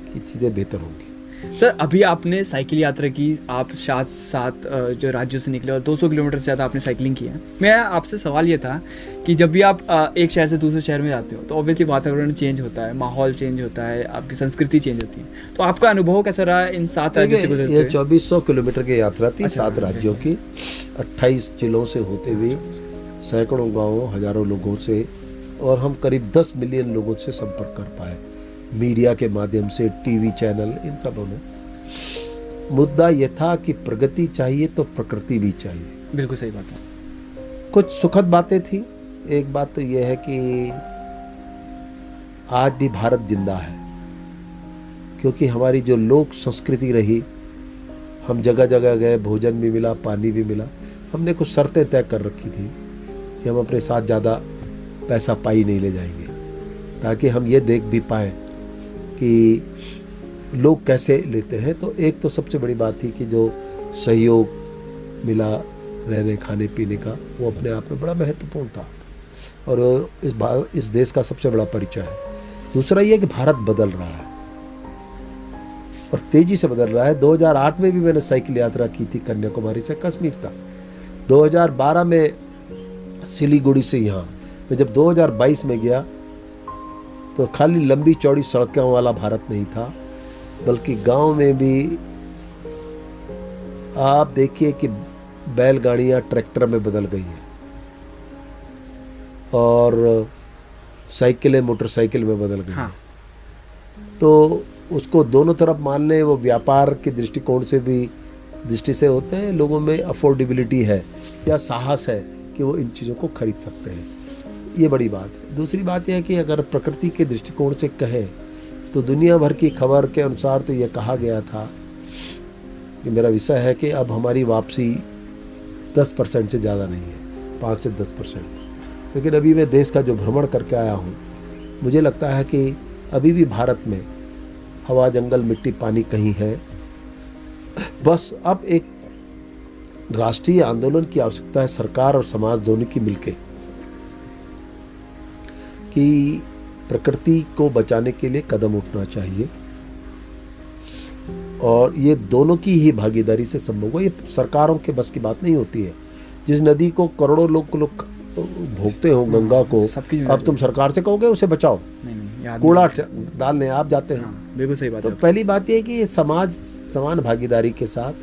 कि चीज़ें बेहतर होंगी। सर, अभी आपने साइकिल यात्रा की, आप सात जो राज्यों से निकले और 200 किलोमीटर से ज़्यादा आपने साइकिलिंग की है। मेरा आपसे सवाल ये था कि जब भी आप एक शहर से दूसरे शहर में जाते हो तो ऑब्वियसली वातावरण चेंज होता है, माहौल चेंज होता है, आपकी संस्कृति चेंज होती है। तो आपका अनुभव कैसा रहा इन 7 राज्यों से गुजरते ये हुए? 2400 किलोमीटर की यात्रा थी, अच्छा, 7 राज्यों की, 28 जिलों से होते हुए, सैकड़ों गाँवों, हजारों लोगों से, और हम करीब 10 मिलियन लोगों से संपर्क कर पाए, मीडिया के माध्यम से, टीवी चैनल, इन सबों में। मुद्दा यह था कि प्रगति चाहिए तो प्रकृति भी चाहिए। बिल्कुल सही बात है। कुछ सुखद बातें थी। एक बात तो यह है कि आज भी भारत जिंदा है, क्योंकि हमारी जो लोक संस्कृति रही, हम जगह जगह गए, भोजन भी मिला, पानी भी मिला। हमने कुछ शर्तें तय कर रखी थी कि हम अपने साथ ज़्यादा पैसा पाई नहीं ले जाएंगे, ताकि हम ये देख भी पाएँ कि लोग कैसे लेते हैं। तो एक तो सबसे बड़ी बात थी कि जो सहयोग मिला रहने खाने पीने का, वो अपने आप में बड़ा महत्वपूर्ण था और इस देश का सबसे बड़ा परिचय है। दूसरा ये कि भारत बदल रहा है और तेज़ी से बदल रहा है। 2008 में भी मैंने साइकिल यात्रा की थी, कन्याकुमारी से कश्मीर तक। 2012 में सिलीगुड़ी से यहाँ। मैं जब 2022 में गया तो खाली लंबी चौड़ी सड़कों वाला भारत नहीं था, बल्कि गांव में भी आप देखिए कि बैलगाड़ियां ट्रैक्टर में बदल गई हैं और साइकिलें मोटरसाइकिल में बदल गई हैं। तो उसको दोनों तरफ मान लें, वो व्यापार के दृष्टिकोण से भी दृष्टि से होते हैं, लोगों में अफोर्डेबिलिटी है या साहस है कि वो इन चीज़ों को खरीद सकते हैं, ये बड़ी बात है। दूसरी बात यह है कि अगर प्रकृति के दृष्टिकोण से कहें तो दुनिया भर की खबर के अनुसार तो ये कहा गया था कि मेरा विषय है कि अब हमारी वापसी 10% से ज़्यादा नहीं है, 5 से 10%। लेकिन अभी मैं देश का जो भ्रमण करके आया हूँ, मुझे लगता है कि अभी भी भारत में हवा, जंगल, मिट्टी, पानी कहीं है। बस अब एक राष्ट्रीय आंदोलन की आवश्यकता है, सरकार और समाज दोनों की मिलके, कि प्रकृति को बचाने के लिए कदम उठना चाहिए और ये दोनों की ही भागीदारी से संभव होगा। ये सरकारों के बस की बात नहीं होती है। जिस नदी को करोड़ों लोग भोगते हो, गंगा को, अब तुम सरकार से कहोगे उसे बचाओ, कूड़ा डालने आप जाते हैं। बिल्कुल सही बात तो है। पहली बात यह है कि ये समाज समान भागीदारी के साथ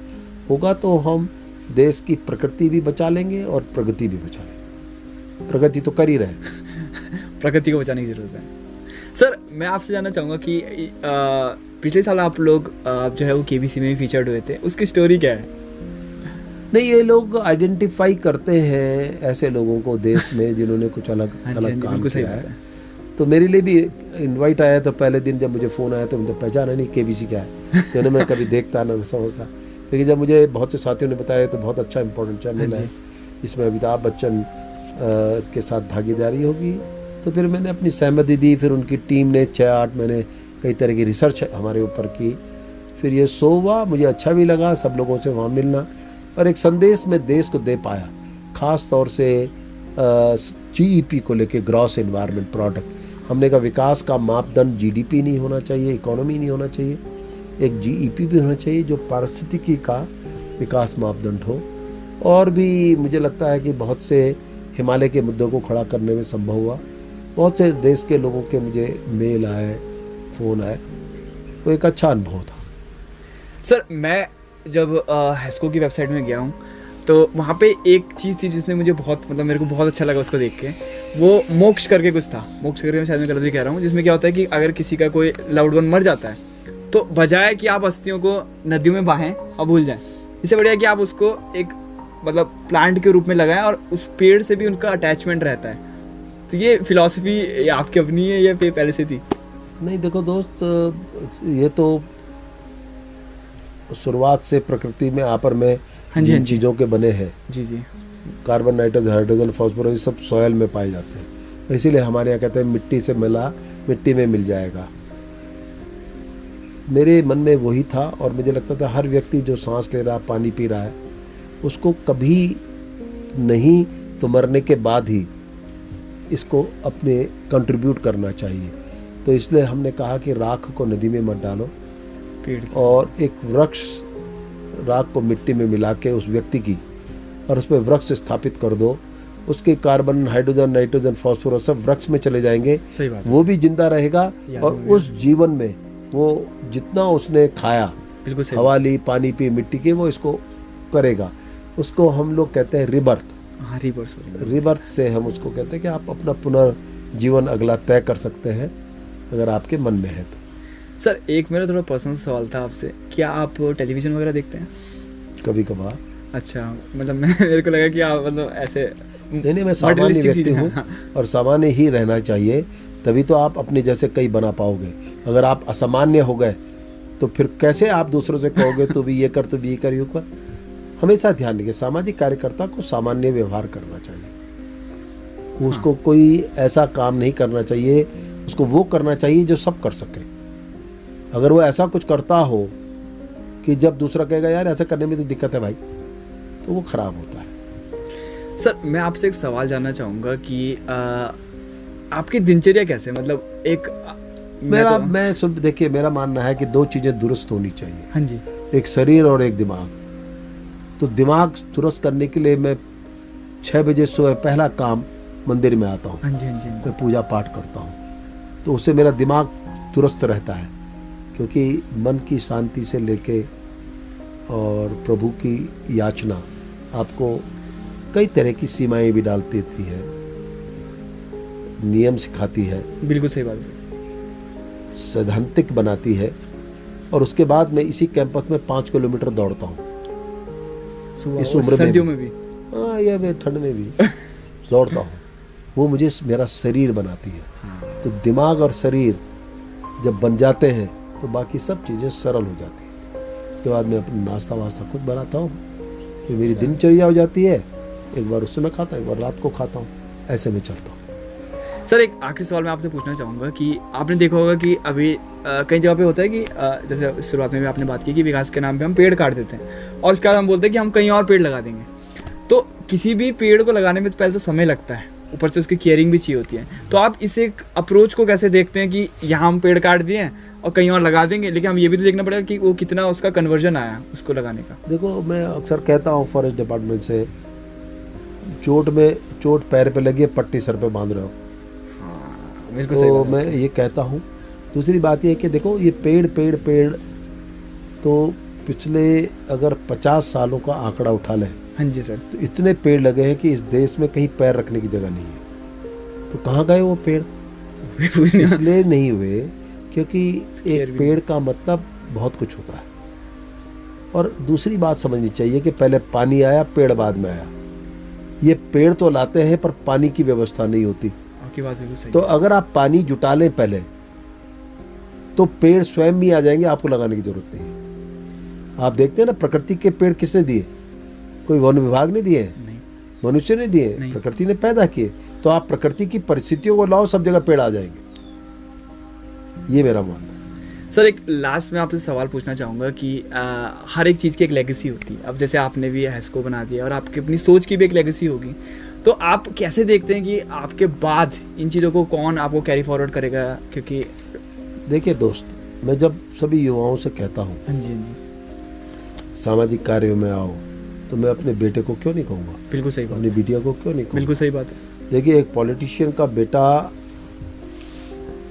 होगा तो हम देश की प्रकृति भी बचा लेंगे और प्रगति भी बचा लेंगे। प्रगति तो कर ही रहे हैं, प्रकृति को बचाने की जरूरत है। सर, मैं आपसे जानना चाहूँगा कि पिछले साल आप लोग जो है वो केबीसी में भी फीचर्ड हुए थे, उसकी स्टोरी क्या है? नहीं, ये लोग आइडेंटिफाई करते हैं ऐसे लोगों को देश में जिन्होंने कुछ अलग काम किया है। तो मेरे लिए भी इनवाइट आया था। पहले दिन जब मुझे फ़ोन आया तो मुझे पहचाना नहीं केबीसी क्या है, क्योंकि मैं कभी देखता ना समझता। लेकिन जब मुझे बहुत से साथियों ने बताया तो बहुत अच्छा इंपॉर्टेंट चैनल है, इसमें अमिताभ बच्चन के साथ भागीदारी होगी। तो फिर मैंने अपनी सहमति दी। फिर उनकी टीम ने 6-8 महीने कई तरह की रिसर्च हमारे ऊपर की। फिर ये शो हुआ, मुझे अच्छा भी लगा सब लोगों से वहाँ मिलना और एक संदेश में देश को दे पाया, ख़ास तौर से GEP को लेके, ग्रॉस एनवायरनमेंट प्रोडक्ट। हमने कहा विकास का मापदंड GDP नहीं होना चाहिए, इकोनॉमी नहीं होना चाहिए, एक GEP भी होना चाहिए जो पारिस्थितिकी का विकास मापदंड हो। और भी मुझे लगता है कि बहुत से हिमालय के मुद्दों को खड़ा करने में संभव हुआ। बहुत से देश के लोगों के मुझे मेल आए, फ़ोन आए, वो एक अच्छा अनुभव था। सर, मैं जब हेस्को की वेबसाइट में गया हूँ तो वहाँ पे एक चीज़ थी जिसने मुझे मेरे को बहुत अच्छा लगा उसको देख के। वो मोक्ष करके कुछ था, मोक्ष करके, शायद मैं गलत भी कह रहा हूँ, जिसमें क्या होता है कि अगर किसी का कोई लव्ड वन मर जाता है तो बजाय कि आप अस्थियों को नदियों में बहाएं और भूल जाएं, इससे बढ़िया कि आप उसको एक प्लांट के रूप में लगाएं और उस पेड़ से भी उनका अटैचमेंट रहता है। तो ये फिलॉसफी आपकी अपनी है या फिर पहले से थी? नहीं, देखो दोस्त, ये तो शुरुआत से प्रकृति में आपर में जिन चीज़ों के बने हैं, जी, कार्बन, नाइट्रोजन, हाइड्रोजन, फास्फोरस, ये सब सॉयल में पाए जाते हैं। इसीलिए हमारे यहाँ कहते हैं मिट्टी से मिला मिट्टी में मिल जाएगा। मेरे मन में वही था और मुझे लगता था हर व्यक्ति जो सांस ले रहा, पानी पी रहा है, उसको कभी नहीं तो मरने के बाद ही इसको अपने कंट्रीब्यूट करना चाहिए। तो इसलिए हमने कहा कि राख को नदी में मत डालो और एक वृक्ष, राख को मिट्टी में मिला के उस व्यक्ति की और उसमें वृक्ष स्थापित कर दो। उसके कार्बन, हाइड्रोजन, नाइट्रोजन, फास्फोरस सब वृक्ष में चले जाएंगे। सही बात, वो भी जिंदा रहेगा और उस जीवन में वो जितना उसने खाया, हवा ली, पानी पी, मिट्टी की, वो इसको करेगा। उसको हम लोग कहते हैं रिबर्थ। रिबर्थ से हम उसको कहते हैं कि आप अपना पुनर्जीवन अगला तय कर सकते हैं अगर आपके मन में है तो। सर, एक मेरा थोड़ा पर्सनल सवाल था आपसे, क्या आप टेलीविज़न वगैरह देखते हैं? कभी कभार। अच्छा, मेरे को लगा कि आप ऐसे नहीं, मैं सामान्य व्यक्ति हूँ और सामान्य ही रहना चाहिए, तभी तो आप अपने जैसे कई बना पाओगे। अगर आप असामान्य हो गए तो फिर कैसे आप दूसरों से कहोगे तो भी ये कर, तो भी ये कर, यूँ कर। हमेशा ध्यान रखिए, सामाजिक कार्यकर्ता को सामान्य व्यवहार करना चाहिए। उसको कोई ऐसा काम नहीं करना चाहिए, उसको वो करना चाहिए जो सब कर सके। अगर वो ऐसा कुछ करता हो कि जब दूसरा कहेगा यार ऐसा करने में तो दिक्कत है भाई, तो वो खराब होता है। सर, मैं आपसे एक सवाल जानना चाहूँगा कि आपकी दिनचर्या कैसे, देखिए, मेरा मानना है कि 2 चीज़ें दुरुस्त होनी चाहिए। हाँ जी। एक शरीर और एक दिमाग। तो दिमाग दुरुस्त करने के लिए मैं 6 बजे सुबह पहला काम मंदिर में आता हूँ। हाँ जी। मैं पूजा पाठ करता हूँ तो उससे मेरा दिमाग दुरुस्त रहता है, क्योंकि मन की शांति से लेके और प्रभु की याचना आपको कई तरह की सीमाएं भी डाल देती है, नियम सिखाती है, बिल्कुल सही बात है। सैद्धांतिक बनाती है। और उसके बाद मैं इसी कैंपस में 5 किलोमीटर दौड़ता हूँ इस उम्र में, सर्दियों में भी। हाँ, या मैं ठंड में भी दौड़ता हूँ। वो मुझे मेरा शरीर बनाती है। तो दिमाग और शरीर जब बन जाते हैं तो बाकी सब चीज़ें सरल हो जाती हैं। उसके बाद मैं अपना नाश्ता वास्ता खुद बनाता हूँ, फिर मेरी दिनचर्या हो जाती है। एक बार उससे मैं खाता हूँ, एक बार रात को खाता हूँ, ऐसे में चलता हूँ। सर एक आखिरी सवाल मैं आपसे पूछना चाहूँगा कि आपने देखा होगा कि अभी कई जगह पे होता है कि जैसे शुरुआत में भी आपने बात की कि विकास के नाम पे हम पेड़ काट देते हैं और उसके बाद हम बोलते हैं कि हम कहीं और पेड़ लगा देंगे। तो किसी भी पेड़ को लगाने में तो पहले तो समय लगता है, ऊपर से उसकी केयरिंग भी चाहिए होती है। तो आप इस एक अप्रोच को कैसे देखते हैं कि यहाँ हम पेड़ काट दिए हैं और कहीं और लगा देंगे, लेकिन हम ये भी तो देखना पड़ेगा कि वो कितना उसका कन्वर्जन आया उसको लगाने का। देखो, मैं अक्सर कहता हूँ फॉरेस्ट डिपार्टमेंट से, चोट पैर पे लगी है, पट्टी सर पे बांध रहे हो। तो मैं ये कहता हूँ। दूसरी बात ये है कि देखो, ये पेड़ तो पिछले अगर 50 सालों का आंकड़ा उठा लें, हाँ जी सर, तो इतने पेड़ लगे हैं कि इस देश में कहीं पैर रखने की जगह नहीं है। तो कहाँ गए वो पेड़? इसलिए नहीं हुए क्योंकि एक पेड़ का मतलब बहुत कुछ होता है। और दूसरी बात समझनी चाहिए कि पहले पानी आया, पेड़ बाद में आया। ये पेड़ तो लाते हैं पर पानी की व्यवस्था नहीं होती। आपकी बात बिल्कुल सही। तो अगर आप पानी जुटा लें पहले, तो पेड़ स्वयं भी आ जाएंगे, आपको लगाने की जरूरत नहीं है। आप देखते हैं ना, प्रकृति के पेड़ किसने दिए? कोई वन विभाग ने दिए, मनुष्य ने दिए, प्रकृति ने पैदा किए। तो आप प्रकृति की परिस्थितियों को लाओ, सब जगह पेड़ आ जाएंगे। ये मेरा मानना है। सर एक लास्ट में आपसे सवाल पूछना चाहूँगा कि हर एक चीज़ की एक लेगेसी होती है। अब जैसे आपने भी हैस्को बना दिया और आपकी अपनी सोच की भी एक लेगेसी होगी, तो आप कैसे देखते हैं कि आपके बाद इन चीज़ों को कौन आपको कैरी फॉरवर्ड करेगा? क्योंकि देखिए दोस्त, मैं जब सभी युवाओं से कहता हूँ, हाँ जी, सामाजिक कार्यों में आओ, तो मैं अपने बेटे को क्यों नहीं कहूँगा? बिल्कुल सही बात, अपनी बिटिया को क्यों नहीं कहूँगा? बिल्कुल सही बात है। देखिए, एक पॉलिटिशियन का बेटा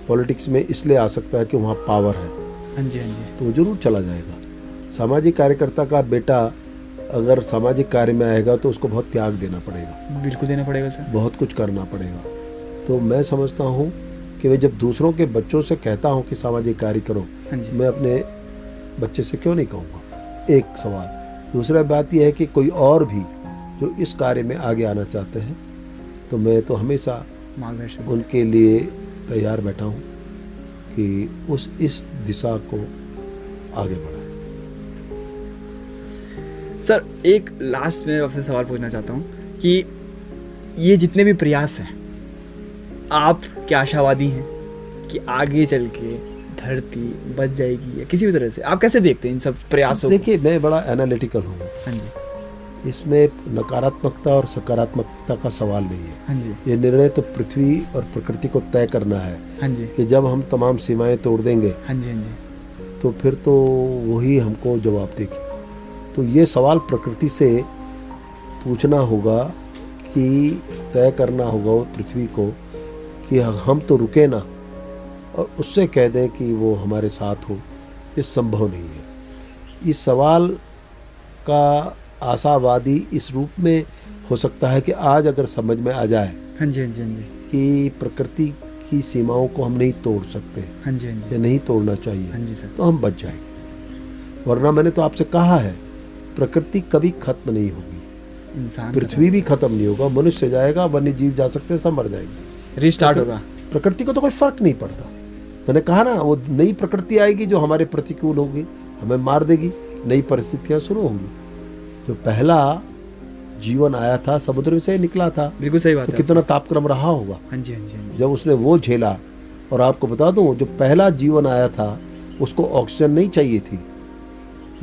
पॉलिटिक्स में इसलिए आ सकता है कि वहाँ पावर है, हाँ जी, तो वो जरूर चला जाएगा। सामाजिक कार्यकर्ता का बेटा अगर सामाजिक कार्य में आएगा तो उसको बहुत त्याग देना पड़ेगा, बिल्कुल देना पड़ेगा सर, बहुत कुछ करना पड़ेगा। तो मैं समझता हूँ कि मैं जब दूसरों के बच्चों से कहता हूँ कि सामाजिक कार्य करो, मैं अपने बच्चे से क्यों नहीं कहूँगा? एक सवाल। दूसरा बात यह है कि कोई और भी जो इस कार्य में आगे आना चाहते हैं, तो मैं तो हमेशा उनके लिए तैयार बैठा हूँ कि इस दिशा को आगे बढ़ाएं। सर एक लास्ट में आपसे सवाल पूछना चाहता हूँ कि ये जितने भी प्रयास हैं, आप क्या आशावादी हैं कि आगे चल के धरती बच जाएगी या किसी भी तरह से? आप कैसे देखते हैं इन सब प्रयासों? देखिए, मैं बड़ा एनालिटिकल हूँ। हाँ जी। इसमें नकारात्मकता और सकारात्मकता का सवाल नहीं है। हाँ जी। ये निर्णय तो पृथ्वी और प्रकृति को तय करना है। हाँ जी। कि जब हम तमाम सीमाएं तोड़ देंगे, हाँ जी, हाँ जी, तो फिर तो वही हमको जवाब देगी। तो ये सवाल प्रकृति से पूछना होगा कि तय करना होगा पृथ्वी को कि हम तो रुके ना और उससे कह दें कि वो हमारे साथ हो, ये संभव नहीं है। इस सवाल का आशावादी इस रूप में हो सकता है कि आज अगर समझ में आ जाए, हाँ जी, हाँ जी, हाँ जी, कि प्रकृति की सीमाओं को हम नहीं तोड़ सकते, हाँ जी, हाँ जी, या नहीं तोड़ना चाहिए, हाँ जी सर, तो हम बच जाएंगे। वरना मैंने तो आपसे कहा है, प्रकृति कभी खत्म नहीं होगी, इंसान पृथ्वी भी खत्म नहीं होगा, मनुष्य जाएगा, वन्य जीव जा सकते हैं, सब मर जाएंगे, रिस्टार्ट होगा। प्रकृति को तो कोई फर्क नहीं पड़ता। मैंने कहा ना, वो नई प्रकृति आएगी जो हमारे प्रतिकूल होगी, हमें मार देगी, नई परिस्थितियां शुरू होंगी। जो पहला जीवन आया था समुद्र से निकला था, बिल्कुल सही बात तो है, कितना तापक्रम रहा होगा। हाँ जी, हाँ जी, हाँ जी, जब उसने वो झेला। और आपको बता दूं, जो पहला जीवन आया था उसको ऑक्सीजन नहीं चाहिए थी,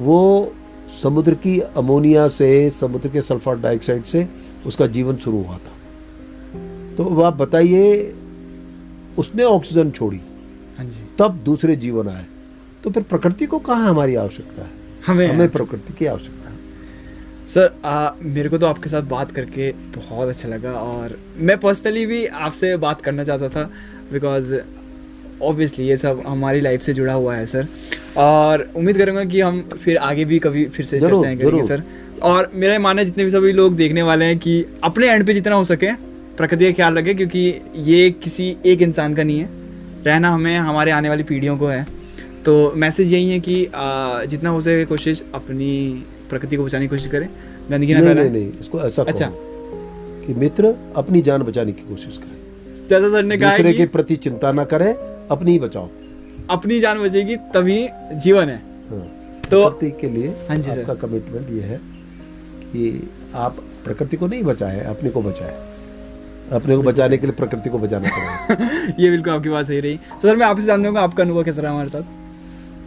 वो समुद्र की अमोनिया से, समुद्र के सल्फर डाइऑक्साइड से उसका जीवन शुरू हुआ था। तो अब आप बताइए, उसने ऑक्सीजन छोड़ी, हाँ जी, तब दूसरे जीवन आए। तो फिर प्रकृति को कहाँ हमारी आवश्यकता है? हमें प्रकृति की आवश्यकता है। सर मेरे को तो आपके साथ बात करके बहुत अच्छा लगा और मैं पर्सनली भी आपसे बात करना चाहता था, बिकॉज ऑब्वियसली ये सब हमारी लाइफ से जुड़ा हुआ है सर, और उम्मीद करूँगा कि हम फिर आगे भी कभी फिर से जरूर, चर्चाएं करेंगे जरूर। सर। और मेरा ये मानना है जितने भी सभी लोग देखने वाले हैं कि अपने एंड पे जितना हो सके प्रकृति का ख्याल रखें, क्योंकि ये किसी एक इंसान का नहीं है, रहना हमें हमारे आने वाली पीढ़ियों को है। तो मैसेज यही है कि जितना हो सके कोशिश अपनी प्रकृति को बचाने की कोशिश करें, गंदगी ना नहीं फैलाएं। नहीं, इसको ऐसा अच्छा। कहो कि मित्र अपनी जान बचाने की कोशिश करें, जैसा सर ने कहा है दूसरे कि के प्रति चिंता ना करें, अपनी ही बचाओ। अपनी जान बचेगी तभी जीवन है। हाँ। तो प्रकृति के लिए हाँ जी सर। आपका कमिटमेंट ये है कि आप प्रकृति को नहीं बचाएं, अपने को बचाएं। अपने को बचाने के लिए प्रकृति को बचाना पड़ेगा। ये बिल्कुल आपकी बात सही रही। तो सर मैं आपसे जानना चाहूँगा आपका अनुभव कैसा रहा हमारे साथ?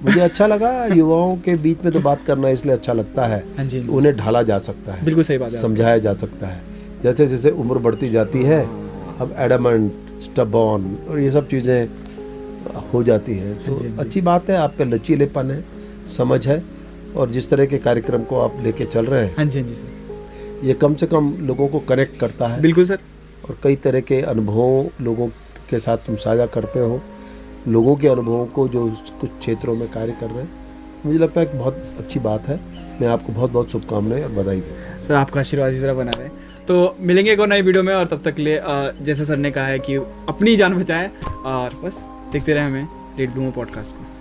मुझे अच्छा लगा, युवाओं के बीच में तो बात करना इसलिए अच्छा लगता है, हाँ जी, उन्हें ढाला जा सकता है, बिल्कुल सही बात है। समझाया जा सकता है। जैसे जैसे उम्र बढ़ती जाती है, अब एडमेंट, स्टबॉर्न और ये सब चीज़ें हो जाती हैं, तो अच्छी बात है। आप पे लचीलेपन है, समझ है, और जिस तरह के कार्यक्रम को आप लेके चल रहे हैं, हाँ जी सर, ये कम से कम लोगों को कनेक्ट करता है। बिल्कुल सर। और कई तरह के अनुभवों लोगों के साथ तुम साझा करते हो, लोगों के अनुभवों को जो कुछ क्षेत्रों में कार्य कर रहे हैं, मुझे लगता है कि बहुत अच्छी बात है। मैं आपको बहुत बहुत शुभकामनाएं और बधाई देता हूँ। सर आपका आशीर्वाद इस तरह बना रहे। तो मिलेंगे एक और नई वीडियो में, और तब तक के लिए जैसे सर ने कहा है कि अपनी जान बचाएं, और बस देखते रहे हमें लेट ब्लूमर पॉडकास्ट को।